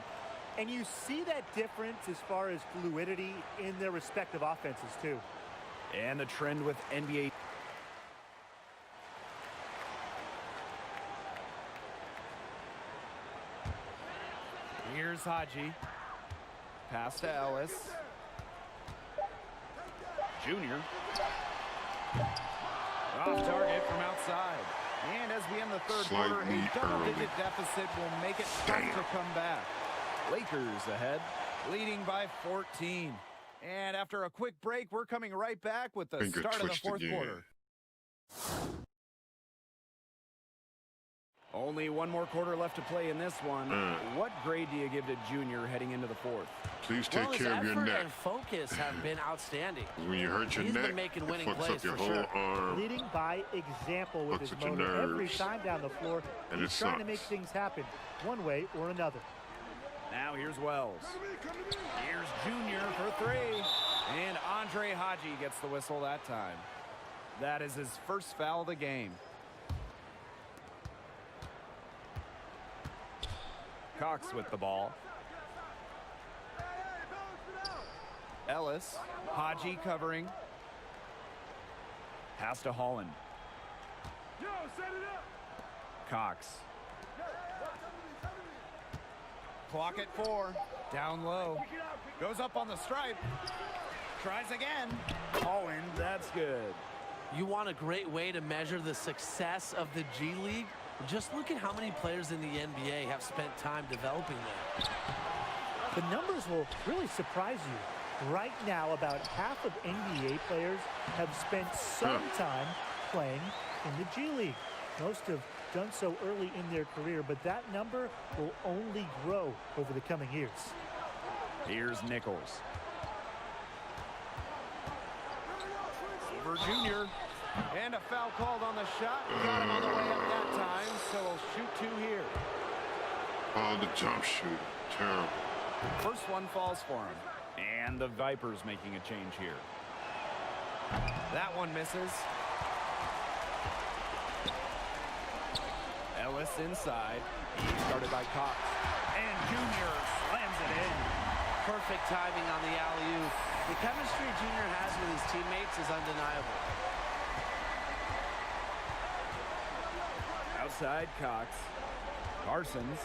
and you see that difference as far as fluidity in their respective offenses, too. And the trend with NBA. Here's Haji. Pass to Ellis. Junior. Off target from outside. And as we end the third quarter, a double-digit deficit will make it tough to come back. Lakers ahead, leading by 14. And after a quick break, we're coming right back with the start of the fourth quarter. Only 1 more quarter left to play in this one. What grade do you give to Junior heading into the fourth? Please take care of your neck. His effort and focus have been outstanding. When you hurt your He's neck, been making it winning fucks plays up your for whole sure. arm. Leading by example with his Fucks with your motor every nerves. time down the floor. And He's it trying to make sucks. things happen one way or another. Now here's Wells. Here's Junior for 3. And Andre Haji gets the whistle that time. That is his first foul of the game. Cox with the ball. Ellis. Haji covering. Pass to Holland. Cox. Clock at 4. Down low. Goes up on the stripe. Tries again. Holland, that's good. You want a great way to measure the success of the G League? Just look at how many players in the NBA have spent time developing there. The numbers will really surprise you. Right now, about half of NBA players have spent some time playing in the G League. Most have done so early in their career, but that number will only grow over the coming years. Here's Nichols. Over Junior. And a foul called on the shot. Got him on the way up that time, so we'll shoot two here. Oh, the jump shoot. Terrible. First one falls for him. And the Vipers making a change here. That one misses. Ellis inside. He's guarded by Cox. And Junior slams it in. Perfect timing on the alley-oop. The chemistry Junior has with his teammates is undeniable. Outside Cox. Parsons.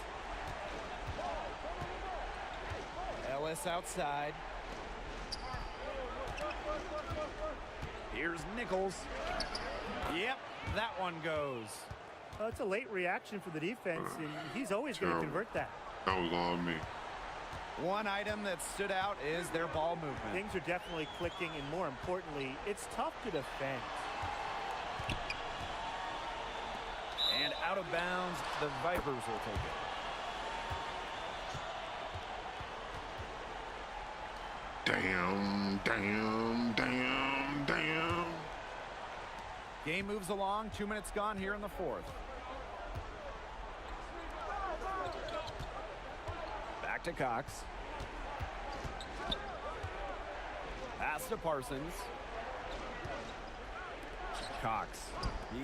Ellis outside. Here's Nichols. Yep, that one goes. Well, it's a late reaction for the defense, and he's always going to convert that. That was all me. One item that stood out is their ball movement. Things are definitely clicking, and more importantly, it's tough to defend. And out of bounds, the Vipers will take it. Damn, damn, damn, damn. Game moves along. 2 minutes gone here in the fourth. Back to Cox. Pass to Parsons. Cox.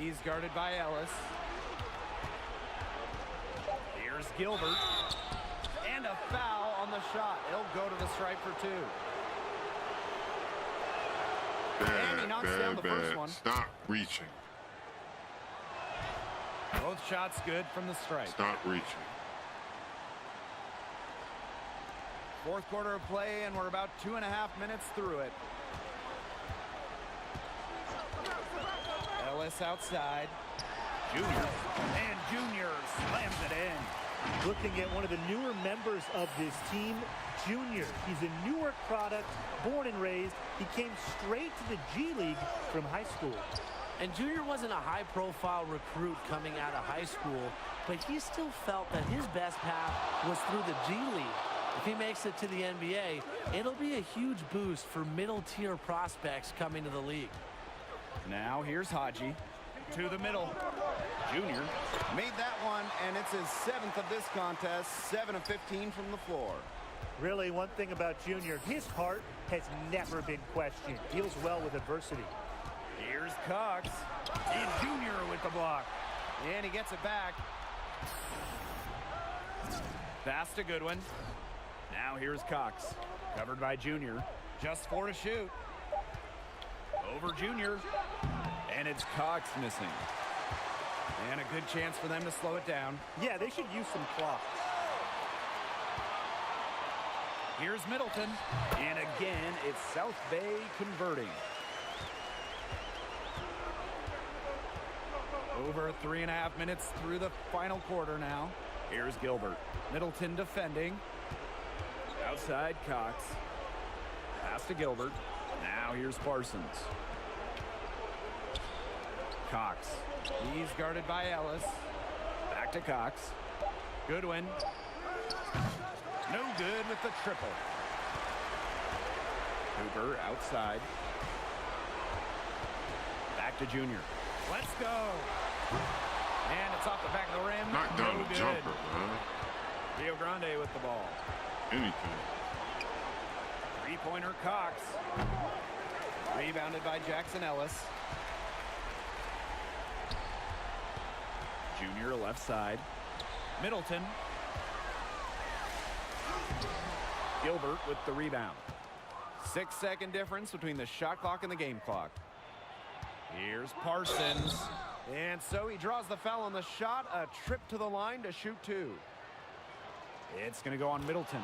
He's guarded by Ellis. Here's Gilbert. And a foul on the shot. He'll go to the stripe for two. And he knocks down the first one. Stop reaching. Both shots good from the stripe. Stop reaching. Fourth quarter of play, and we're about 2.5 minutes through it. Ellis outside. Junior. And Junior slams it in. Looking at one of the newer members of this team, Junior. He's a Newark product, born and raised. He came straight to the G League from high school. And Junior wasn't a high-profile recruit coming out of high school, but he still felt that his best path was through the G League. If he makes it to the NBA, it'll be a huge boost for middle-tier prospects coming to the league. Now here's Haji to the middle. Junior made that one, and it's his 7th of this contest, 7 of 15 from the floor. Really, one thing about Junior, his heart has never been questioned. Deals well with adversity. Here's Cox. And Junior with the block. And he gets it back. Pass to Goodwin. Now here's Cox. Covered by Junior. Just 4 to shoot. Over Junior. And it's Cox missing. And a good chance for them to slow it down. Yeah, they should use some clock. Here's Middleton. And again, it's South Bay converting. Over 3.5 minutes through the final quarter now. Here's Gilbert. Middleton defending. Outside Cox. Pass to Gilbert. Now here's Parsons. Cox. He's guarded by Ellis. Back to Cox. Goodwin. No good with the triple. Cooper outside. Back to Junior. Let's go. And it's off the back of the rim. Knock down no the good. jumper, man. Rio Grande with the ball. Anything. Three-pointer Cox. Rebounded by Jackson Ellis. Junior left side. Middleton. Gilbert with the rebound. 6-second difference between the shot clock and the game clock. Here's Parsons. And so he draws the foul on the shot. A trip to the line to shoot two. It's going to go on Middleton.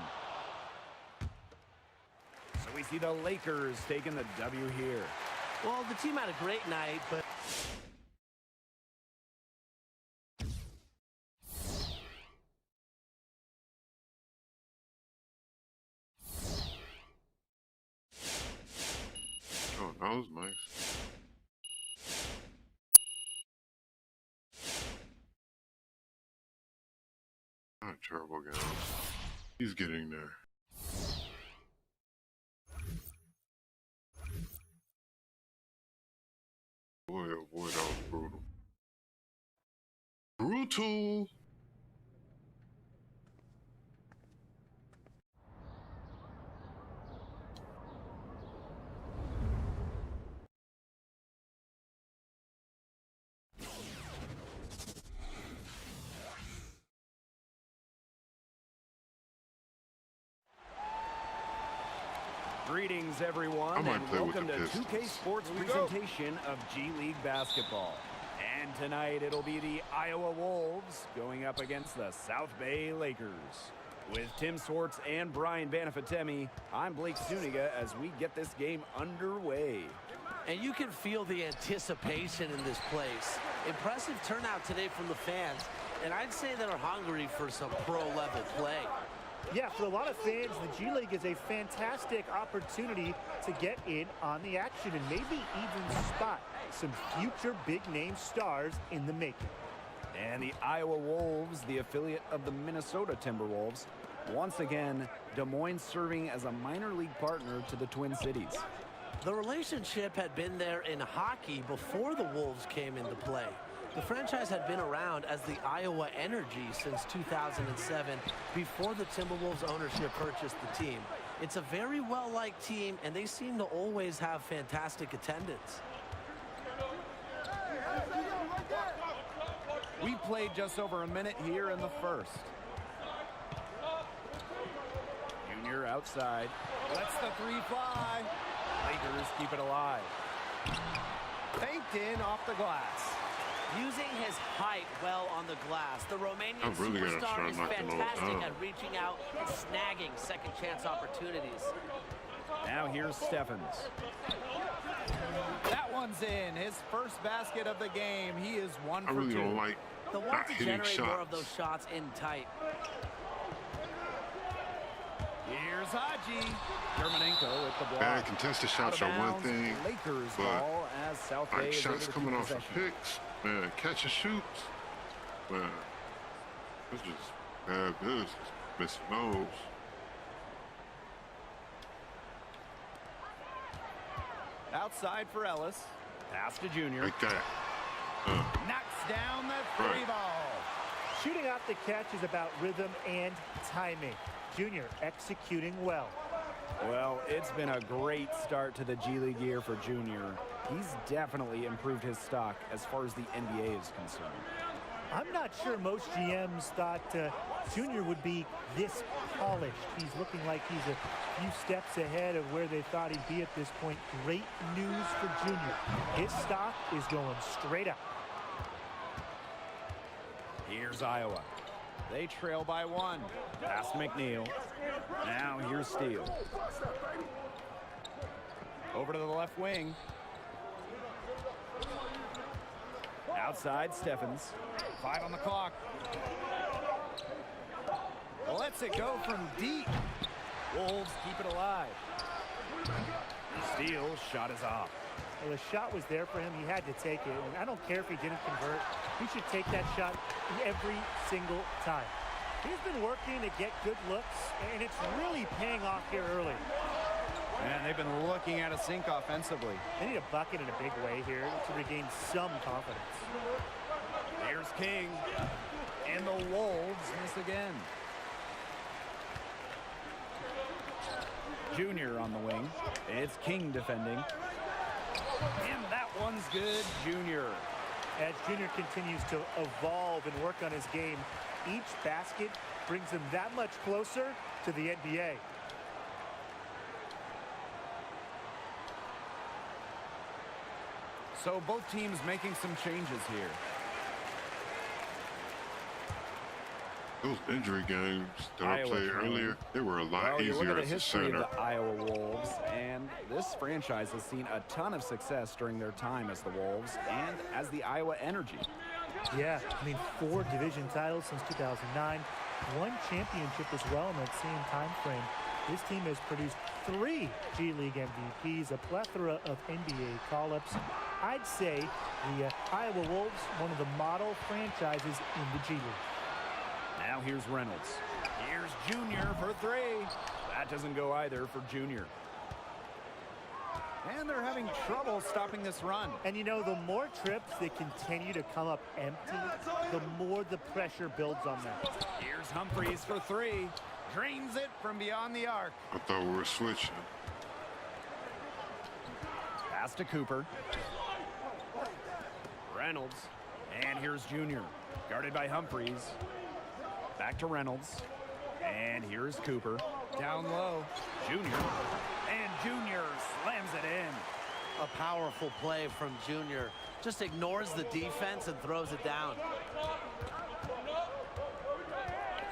So we see the Lakers taking the W here. Well, the team had a great night, but... Oh, that was nice. Not a terrible guy. He's getting there. boy, that was brutal. Brutal. Greetings, everyone, and welcome to 2K Sports presentation of G League basketball. And tonight it'll be the Iowa Wolves going up against the South Bay Lakers. With Tim Swartz and Brian Banafatemi, I'm Blake Zuniga as we get this game underway. And you can feel the anticipation in this place. Impressive turnout today from the fans, and I'd say they're hungry for some pro-level play. Yeah, for a lot of fans, the G League is a fantastic opportunity to get in on the action and maybe even spot some future big-name stars in the making. And the Iowa Wolves, the affiliate of the Minnesota Timberwolves, once again, Des Moines serving as a minor league partner to the Twin Cities. The relationship had been there in hockey before the Wolves came into play. The franchise had been around as the Iowa Energy since 2007, before the Timberwolves ownership purchased the team. It's a very well-liked team, and they seem to always have fantastic attendance. We played just over a minute here in the first. Junior outside. Lets the three fly. Lakers keep it alive. Faked in off the glass. Using his height well on the glass, the Romanian superstar is fantastic at reaching out and snagging second chance opportunities. Now here's Steffens. That one's in. His first basket of the game. He is 1 for 2. I really don't like They'll want to generate more of those shots in tight. Here's Haji. Yermolenko with the block. Bad contested shots are one thing, Lakers but ball as South Bay shots coming off of picks, man, catch and shoots, man, it's just bad business. Missing those. Outside for Ellis. Pass to Junior. Like that. Knocks down the three ball. Shooting out the catch is about rhythm and timing. Junior executing well. Well, it's been a great start to the G League year for Junior. He's definitely improved his stock as far as the NBA is concerned. I'm not sure most GMs thought Junior would be this polished. He's looking like he's a few steps ahead of where they thought he'd be at this point. Great news for Junior. His stock is going straight up. Here's Iowa. They trail by 1. Pass to McNeil. Now here's Steele. Over to the left wing. Outside, Steffens. 5 on the clock. Lets it go from deep. Wolves keep it alive. Steele's shot is off. Well, the shot was there for him. He had to take it. And I don't care if he didn't convert. He should take that shot every single time. He's been working to get good looks, and it's really paying off here early. And they've been looking at a sink offensively. They need a bucket in a big way here to regain some confidence. Here's King. And the Wolves miss again. Junior on the wing. It's King defending. And that one's good, Junior. As Junior continues to evolve and work on his game, each basket brings him that much closer to the NBA. So both teams making some changes here. Those injury games that I played earlier, they were a lot easier look at the as a history center. of the Iowa Wolves, and this franchise has seen a ton of success during their time as the Wolves and as the Iowa Energy. Yeah, I mean, 4 division titles since 2009, 1 championship as well in that same time frame. This team has produced 3 G League MVPs, a plethora of NBA call-ups. I'd say the Iowa Wolves, one of the model franchises in the G League. Now here's Reynolds. Here's Junior for 3. That doesn't go either for Junior. And they're having trouble stopping this run. And you know, the more trips they continue to come up empty, the more the pressure builds on them. Here's Humphries for three. Drains it from beyond the arc. I thought we were switching. Pass to Cooper. Reynolds. And here's Junior. Guarded by Humphries. Back to Reynolds. And here's Cooper. Down low. Junior. And Junior slams it in. A powerful play from Junior. Just ignores the defense and throws it down.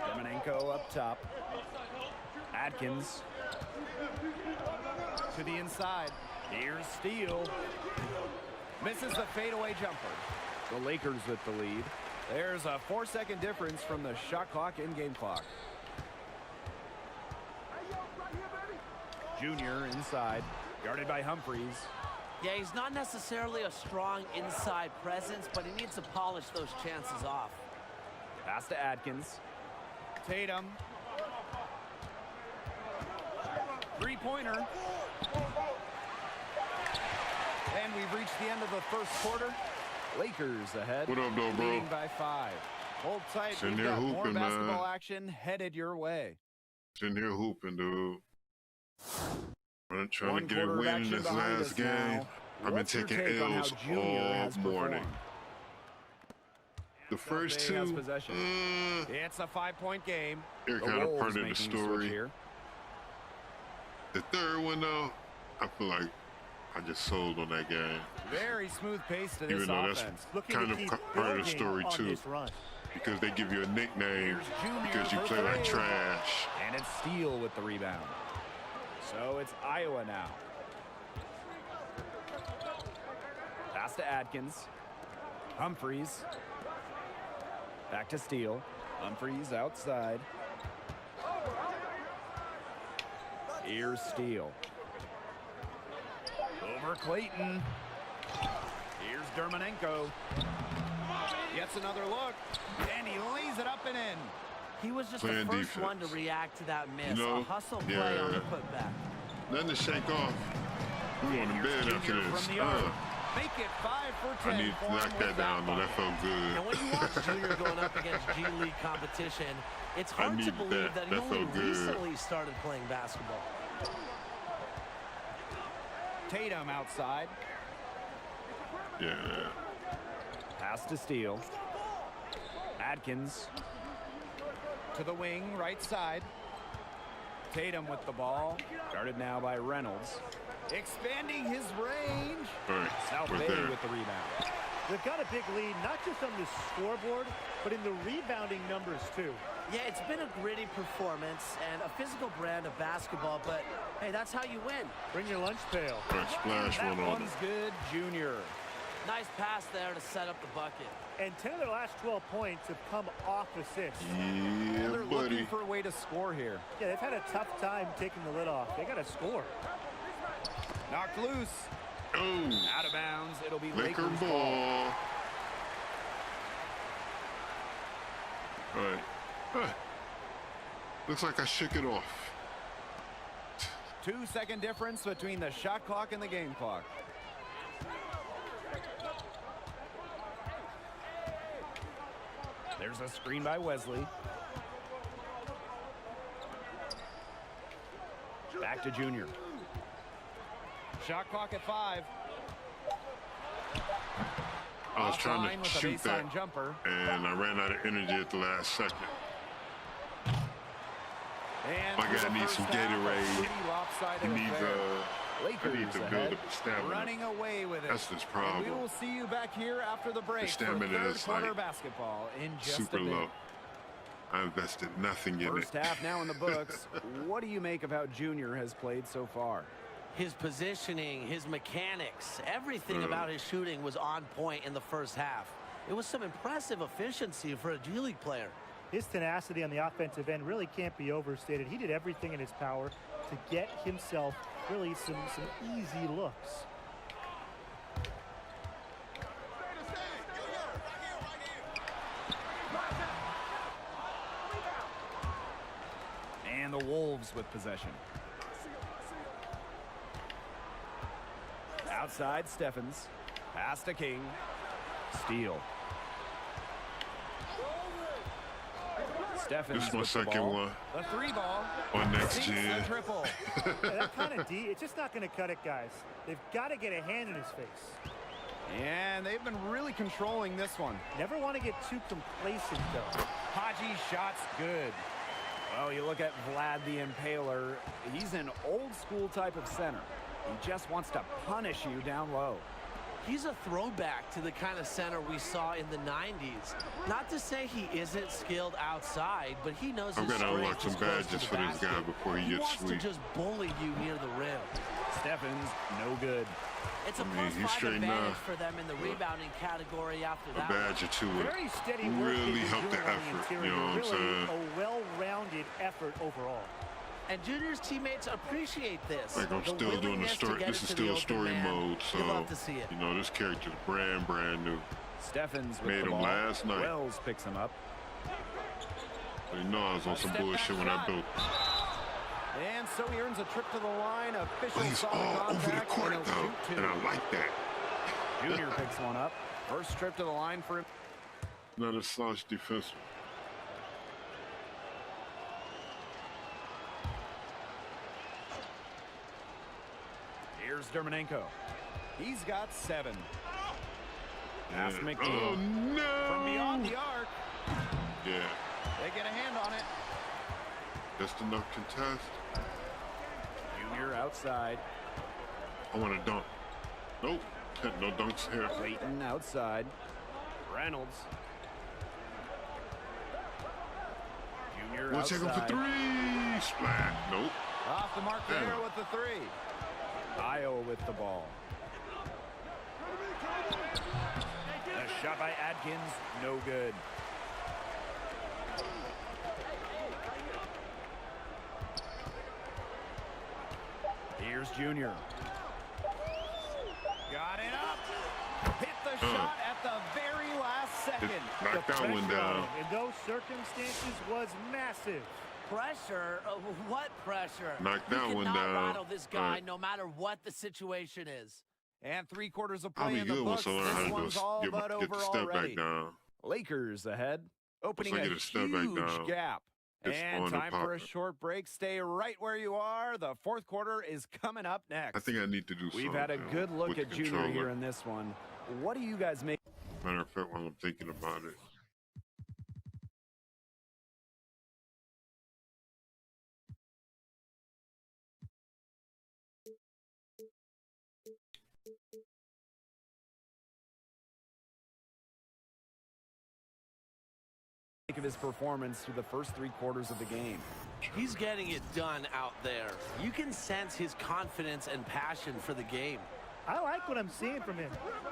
Dermonenko up top. Atkins. To the inside. Here's Steele. Misses the fadeaway jumper. The Lakers with the lead. There's a 4-second difference from the shot clock in-game clock. Junior inside, guarded by Humphries. Yeah, he's not necessarily a strong inside presence, but he needs to polish those chances off. Pass to Atkins. Tatum. Three-pointer. And we've reached the end of the first quarter. Lakers ahead. What up, though, bro? Leading by 5. Hold tight. Sitting We've here got more hooping, basketball man. action headed your way. Sitting here hooping, dude. I'm trying One to get a quarter of win in action this behind last us game. now. I've been What's your taking take on how L's Junior all has morning. performed? The first Bay has two, possession. It's a 5-point game. they're The kind of Wolves part of the making a switch story. here. The third one, though, I feel like I just sold on that game. Very smooth pace to this Even though that's offense. kind of part of the story, too. Because they give you a nickname because you play like trash. And it's Steele with the rebound. So it's Iowa now. Pass to Atkins. Humphries. Back to Steele. Humphries outside. Here's Steele. Over Clayton. Here's Dermonenko. Gets another look. And he lays it up and in. He was just Playing the first defense. one to react to that miss. You know, A hustle play on the putback. Nothing to shake off. We on the bed after this. Make it 5 for 10. I need to knock that down, though. That felt good. And when you watch Junior going up against G League competition, it's hard to believe that he only recently started playing basketball. Tatum outside. Yeah. Pass to Steele. Atkins. To the wing, right side. Tatum with the ball. Guarded now by Reynolds. Expanding his range. Right. South Right Bay there. with the rebound. They've got a big lead, not just on the scoreboard, but in the rebounding numbers, too. Yeah, it's been a gritty performance and a physical brand of basketball, but hey, that's how you win. Bring your lunch pail. Right, splash That one on one's good, Junior. Nice pass there to set up the bucket. And 10 of their last 12 points have come off assists. Yeah, They're buddy. looking for a way to score here. Yeah, they've had a tough time taking the lid off. They got to score. Knocked loose. Oh. Out of bounds. It'll be Laker Lakers ball. All right. Huh. Looks like I shook it off. 2-second difference between the shot clock and the game clock. There's a screen by Wesley. Back to Junior. Shot clock at 5. I was trying Offline to with a shoot that, baseline jumper. and I ran out of energy at the last second. And My through guy the needs some first half, a Gatorade. pretty lopsided He needs affair. I Lakers need to build ahead, up the stamina. running away with it. That's his And problem. we will see you back here after the break The stamina for third is, quarter like, basketball in just Super a bit. low. I invested nothing in First it. half now in the books. What do you make of how Junior has played so far? His positioning, his mechanics, everything about his shooting was on point in the first half. It was some impressive efficiency for a G League player. His tenacity on the offensive end really can't be overstated. He did everything in his power to get himself really some easy looks. And the Wolves with possession. side, Steffens. Pass to King. Steal. Steffens. This is my second one. The 3 ball. On next Sinks gen. the triple. That kind of D, it's just not going to cut it, guys. They've got to get a hand in his face. And they've been really controlling this one. Never want to get too complacent, though. Haji shot's good. Well, you look at Vlad the Impaler. He's an old-school type of center. He just wants to punish you down low. He's a throwback to the kind of center we saw in the 90s. Not to say he isn't skilled outside, but he knows I'm his gonna unlock strength some is close to badges the for this guy basket. before he gets wants sweet. to just bully you near the rim. Steffens, no good. It's a I mean, he's +5 straight advantage enough. for them in the rebounding category after A that. badge or two would Very steady work really they've been help the doing on the effort. interior. You know what I'm Really saying? a well-rounded effort overall. And Junior's teammates appreciate this. Like I'm The still doing the willingness to story. get This it is to still the story open man. mode, so You love to see it. you know this character's brand new. Steffens with Made the him ball. last night. Wells picks him up. But you know I was on some bullshit when I built. And so he earns a trip to the line. Official But he's solid all over the contact, court and he'll though, shoot 2. and I like that. Junior picks one up. First trip to the line for him. Not a slash defensive. Here's Dermanenko. He's got 7. Pass to Yeah. McNeil. Oh no! From beyond the arc. Yeah, They get a hand on it. just enough contest. Junior outside. I want to dunk. Nope, no dunks here. Clayton outside. Reynolds. Junior We'll take outside. him for 3. Splat. Nope. Off the mark there Damn. with the 3. Io with the ball. A shot by Adkins, no good. Here's Junior. Got it up. Hit the shot at the very last second. Knocked that one Pressure on down. him in those circumstances was massive. Pressure? What pressure? Knocked You that one cannot down. rattle this guy Right. no matter what the situation is. And 3/4 of I'll play be in the good books. once I learn how This to one's all get but the over step already. back down. Lakers ahead, opening Once I a get a step back huge down, gap. it's And on and time for a popping. short break. Stay right where you are. The fourth quarter is coming up next. I think I need to do something. We've had a good look with at the Junior controller. here in this one. What do you guys make? Matter of fact, while I'm thinking about it. Of his performance through the first 3/4 of the game? He's getting it done out there. You can sense his confidence and passion for the game. I like what I'm seeing from him.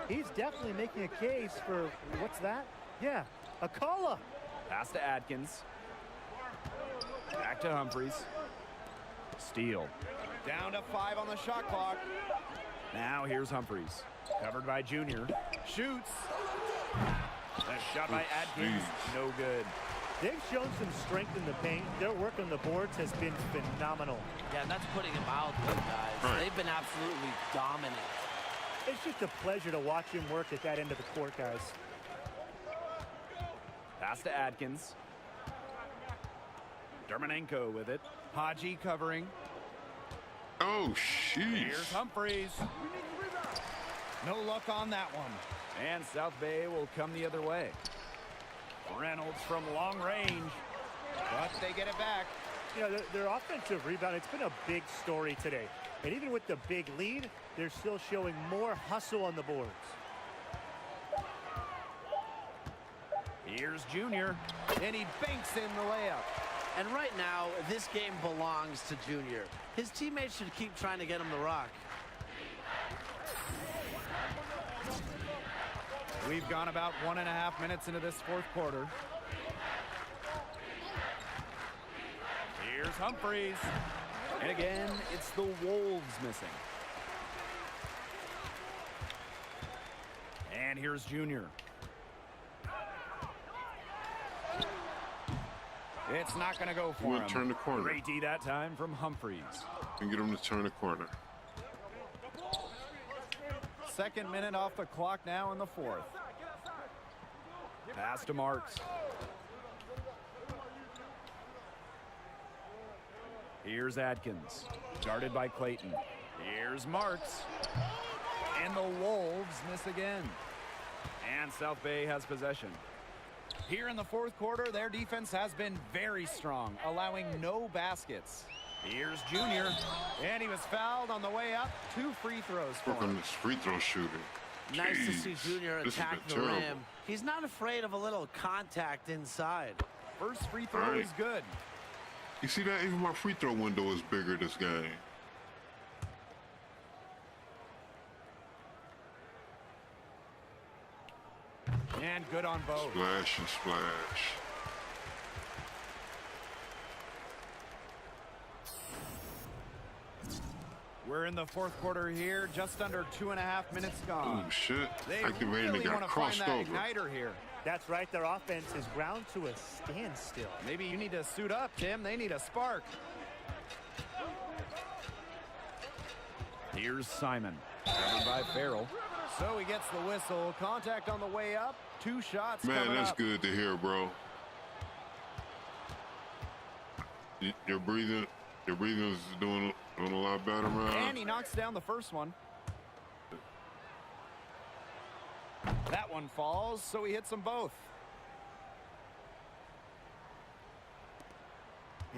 He's definitely making a case for, what's that? Yeah, a call-up. Pass to Adkins. Back to Humphries. Steal. Down to 5 on the shot clock. Now here's Humphries. Covered by Junior. Shoots. A shot by Adkins. No good. They've shown some strength in the paint. Their work on the boards has been phenomenal. Yeah, and that's putting him out, guys. Right. They've been absolutely dominant. It's just a pleasure to watch him work at that end of the court, guys. Pass to Adkins. Dermanenko with it. Haji covering. Oh, sheesh. Here's Humphries. No luck on that one. And South Bay will come the other way. Reynolds from long range. But they get it back. You know, their offensive rebound, it's been a big story today. And even with the big lead, they're still showing more hustle on the boards. Here's Junior. And he banks in the layup. And right now, this game belongs to Junior. His teammates should keep trying to get him the rock. We've gone about 1.5 minutes into this fourth quarter. Here's Humphries. And again, it's the Wolves missing. And here's Junior. It's not going to go for We'll him. turn the corner. Great D that time from Humphries. And get him to turn the corner. Second minute off the clock now in the fourth. Pass to Marks. Here's Atkins. Guarded by Clayton. Here's Marks. And the Wolves miss again. And South Bay has possession. Here in the fourth quarter, their defense has been very strong, allowing no baskets. Here's Junior. And he was fouled on the way up. 2 free throws for Work on him. this free throw shooting. Nice to see Jeez, Junior this has attack been the terrible. rim. He's not afraid of a little contact inside. First free throw Right. is good. You see that? Even my free throw window is bigger this game. And good on both. Splash and splash. We're in the fourth quarter here, just under 2.5 minutes gone. Oh, shit. They Activated really got want to find crossed that over. igniter here. That's right. Their offense is ground to a standstill. Maybe you need to suit up, Tim. They need a spark. Here's Simon. Covered by Farrell. So he gets the whistle. Contact on the way up. 2 shots Man, coming that's up. good to hear, bro. Your breathing is doing a lot better, man. And he knocks down the first one. That one falls, so he hits them both.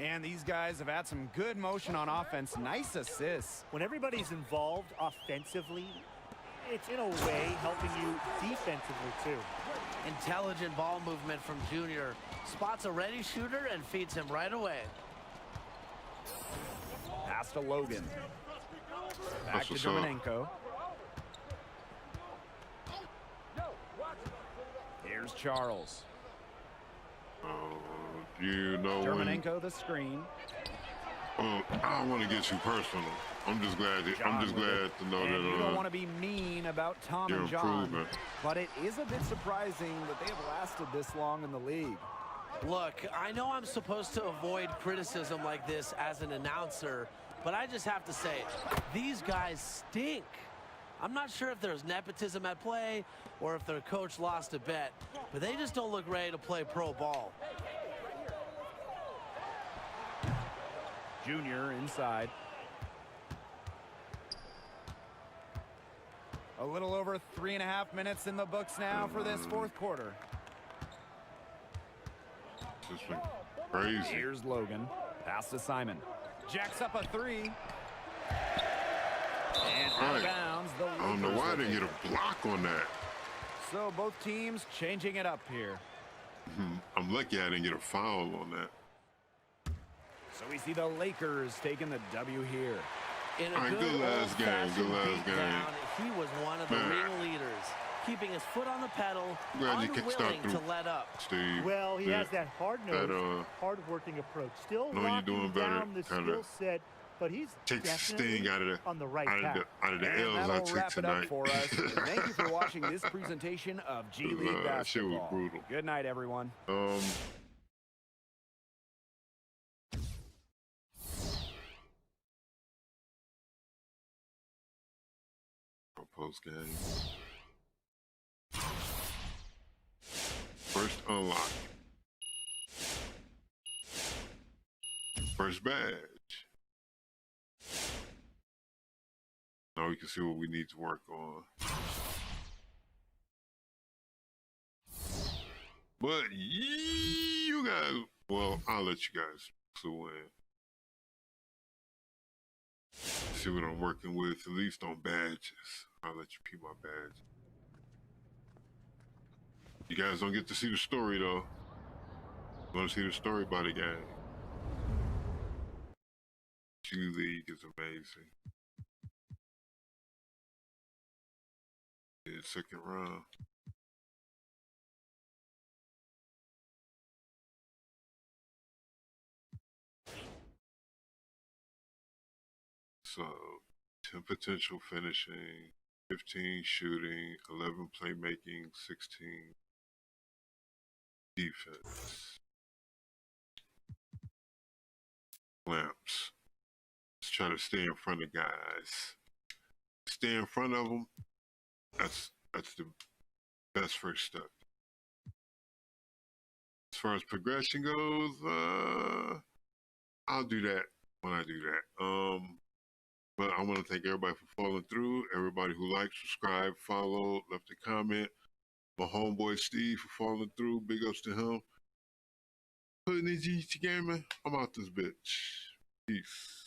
And these guys have had some good motion on offense. Nice assists. When everybody's involved offensively, it's in a way helping you defensively too. Intelligent ball movement from Junior. Spots a ready shooter and feeds him right away. Pass to Logan. Back That's to what's up. Dominenko. Here's Charles. You know when... Dominenko the screen. I don't want to get too personal. I'm just glad to know And you don't that want to be mean about Tom you're and John, improving. but it is a bit surprising that they have lasted this long in the league. Look, I know I'm supposed to avoid criticism like this as an announcer, but I just have to say, these guys stink. I'm not sure if there's nepotism at play or if their coach lost a bet, but they just don't look ready to play pro ball. Junior inside. A little over 3.5 minutes in the books now for this fourth quarter. It's been crazy. Here's Logan. Pass to Simon. Jacks up a 3. And out of bounds. The I don't know Lakers why will they take get it. a block on that. So both teams changing it up here. I'm lucky I didn't get a foul on that. So we see the Lakers taking the W here. In a All right, good last game, old-fashioned last game. beatdown, he was one of the Man. ringleaders, keeping his foot on the pedal, Glad you kicked start unwilling to through. let up. Steve. Well, he has that hard-nosed, that, hard-working approach. Still know you're doing locking better, down the kinda skill set, but he's Takes the definitely sting out of the on the right path. out of the And L's I that'll took wrap it up tonight. for us. Thank you for watching this presentation of G League Shit was basketball. brutal. Good night, everyone. Post game. First unlock. First badge. Now we can see what we need to work on. But you guys, well, I'll let you guys clue in. See what I'm working with, at least on badges. I'll let you peep my badge. You guys don't get to see the story though. You want to see the story about the game? G League is amazing. Yeah, second round. So, 10 potential finishing, 15 shooting, 11 playmaking, 16 defense. Lamps. Let's try to stay in front of guys. Stay in front of them that's the best first step. As far as progression goes, I'll do that when I do that. But I want to thank everybody for following through. Everybody who liked, subscribed, followed, left a comment. My homeboy Steve for following through. Big ups to him. Putting in GT Gaming. I'm out this bitch. Peace.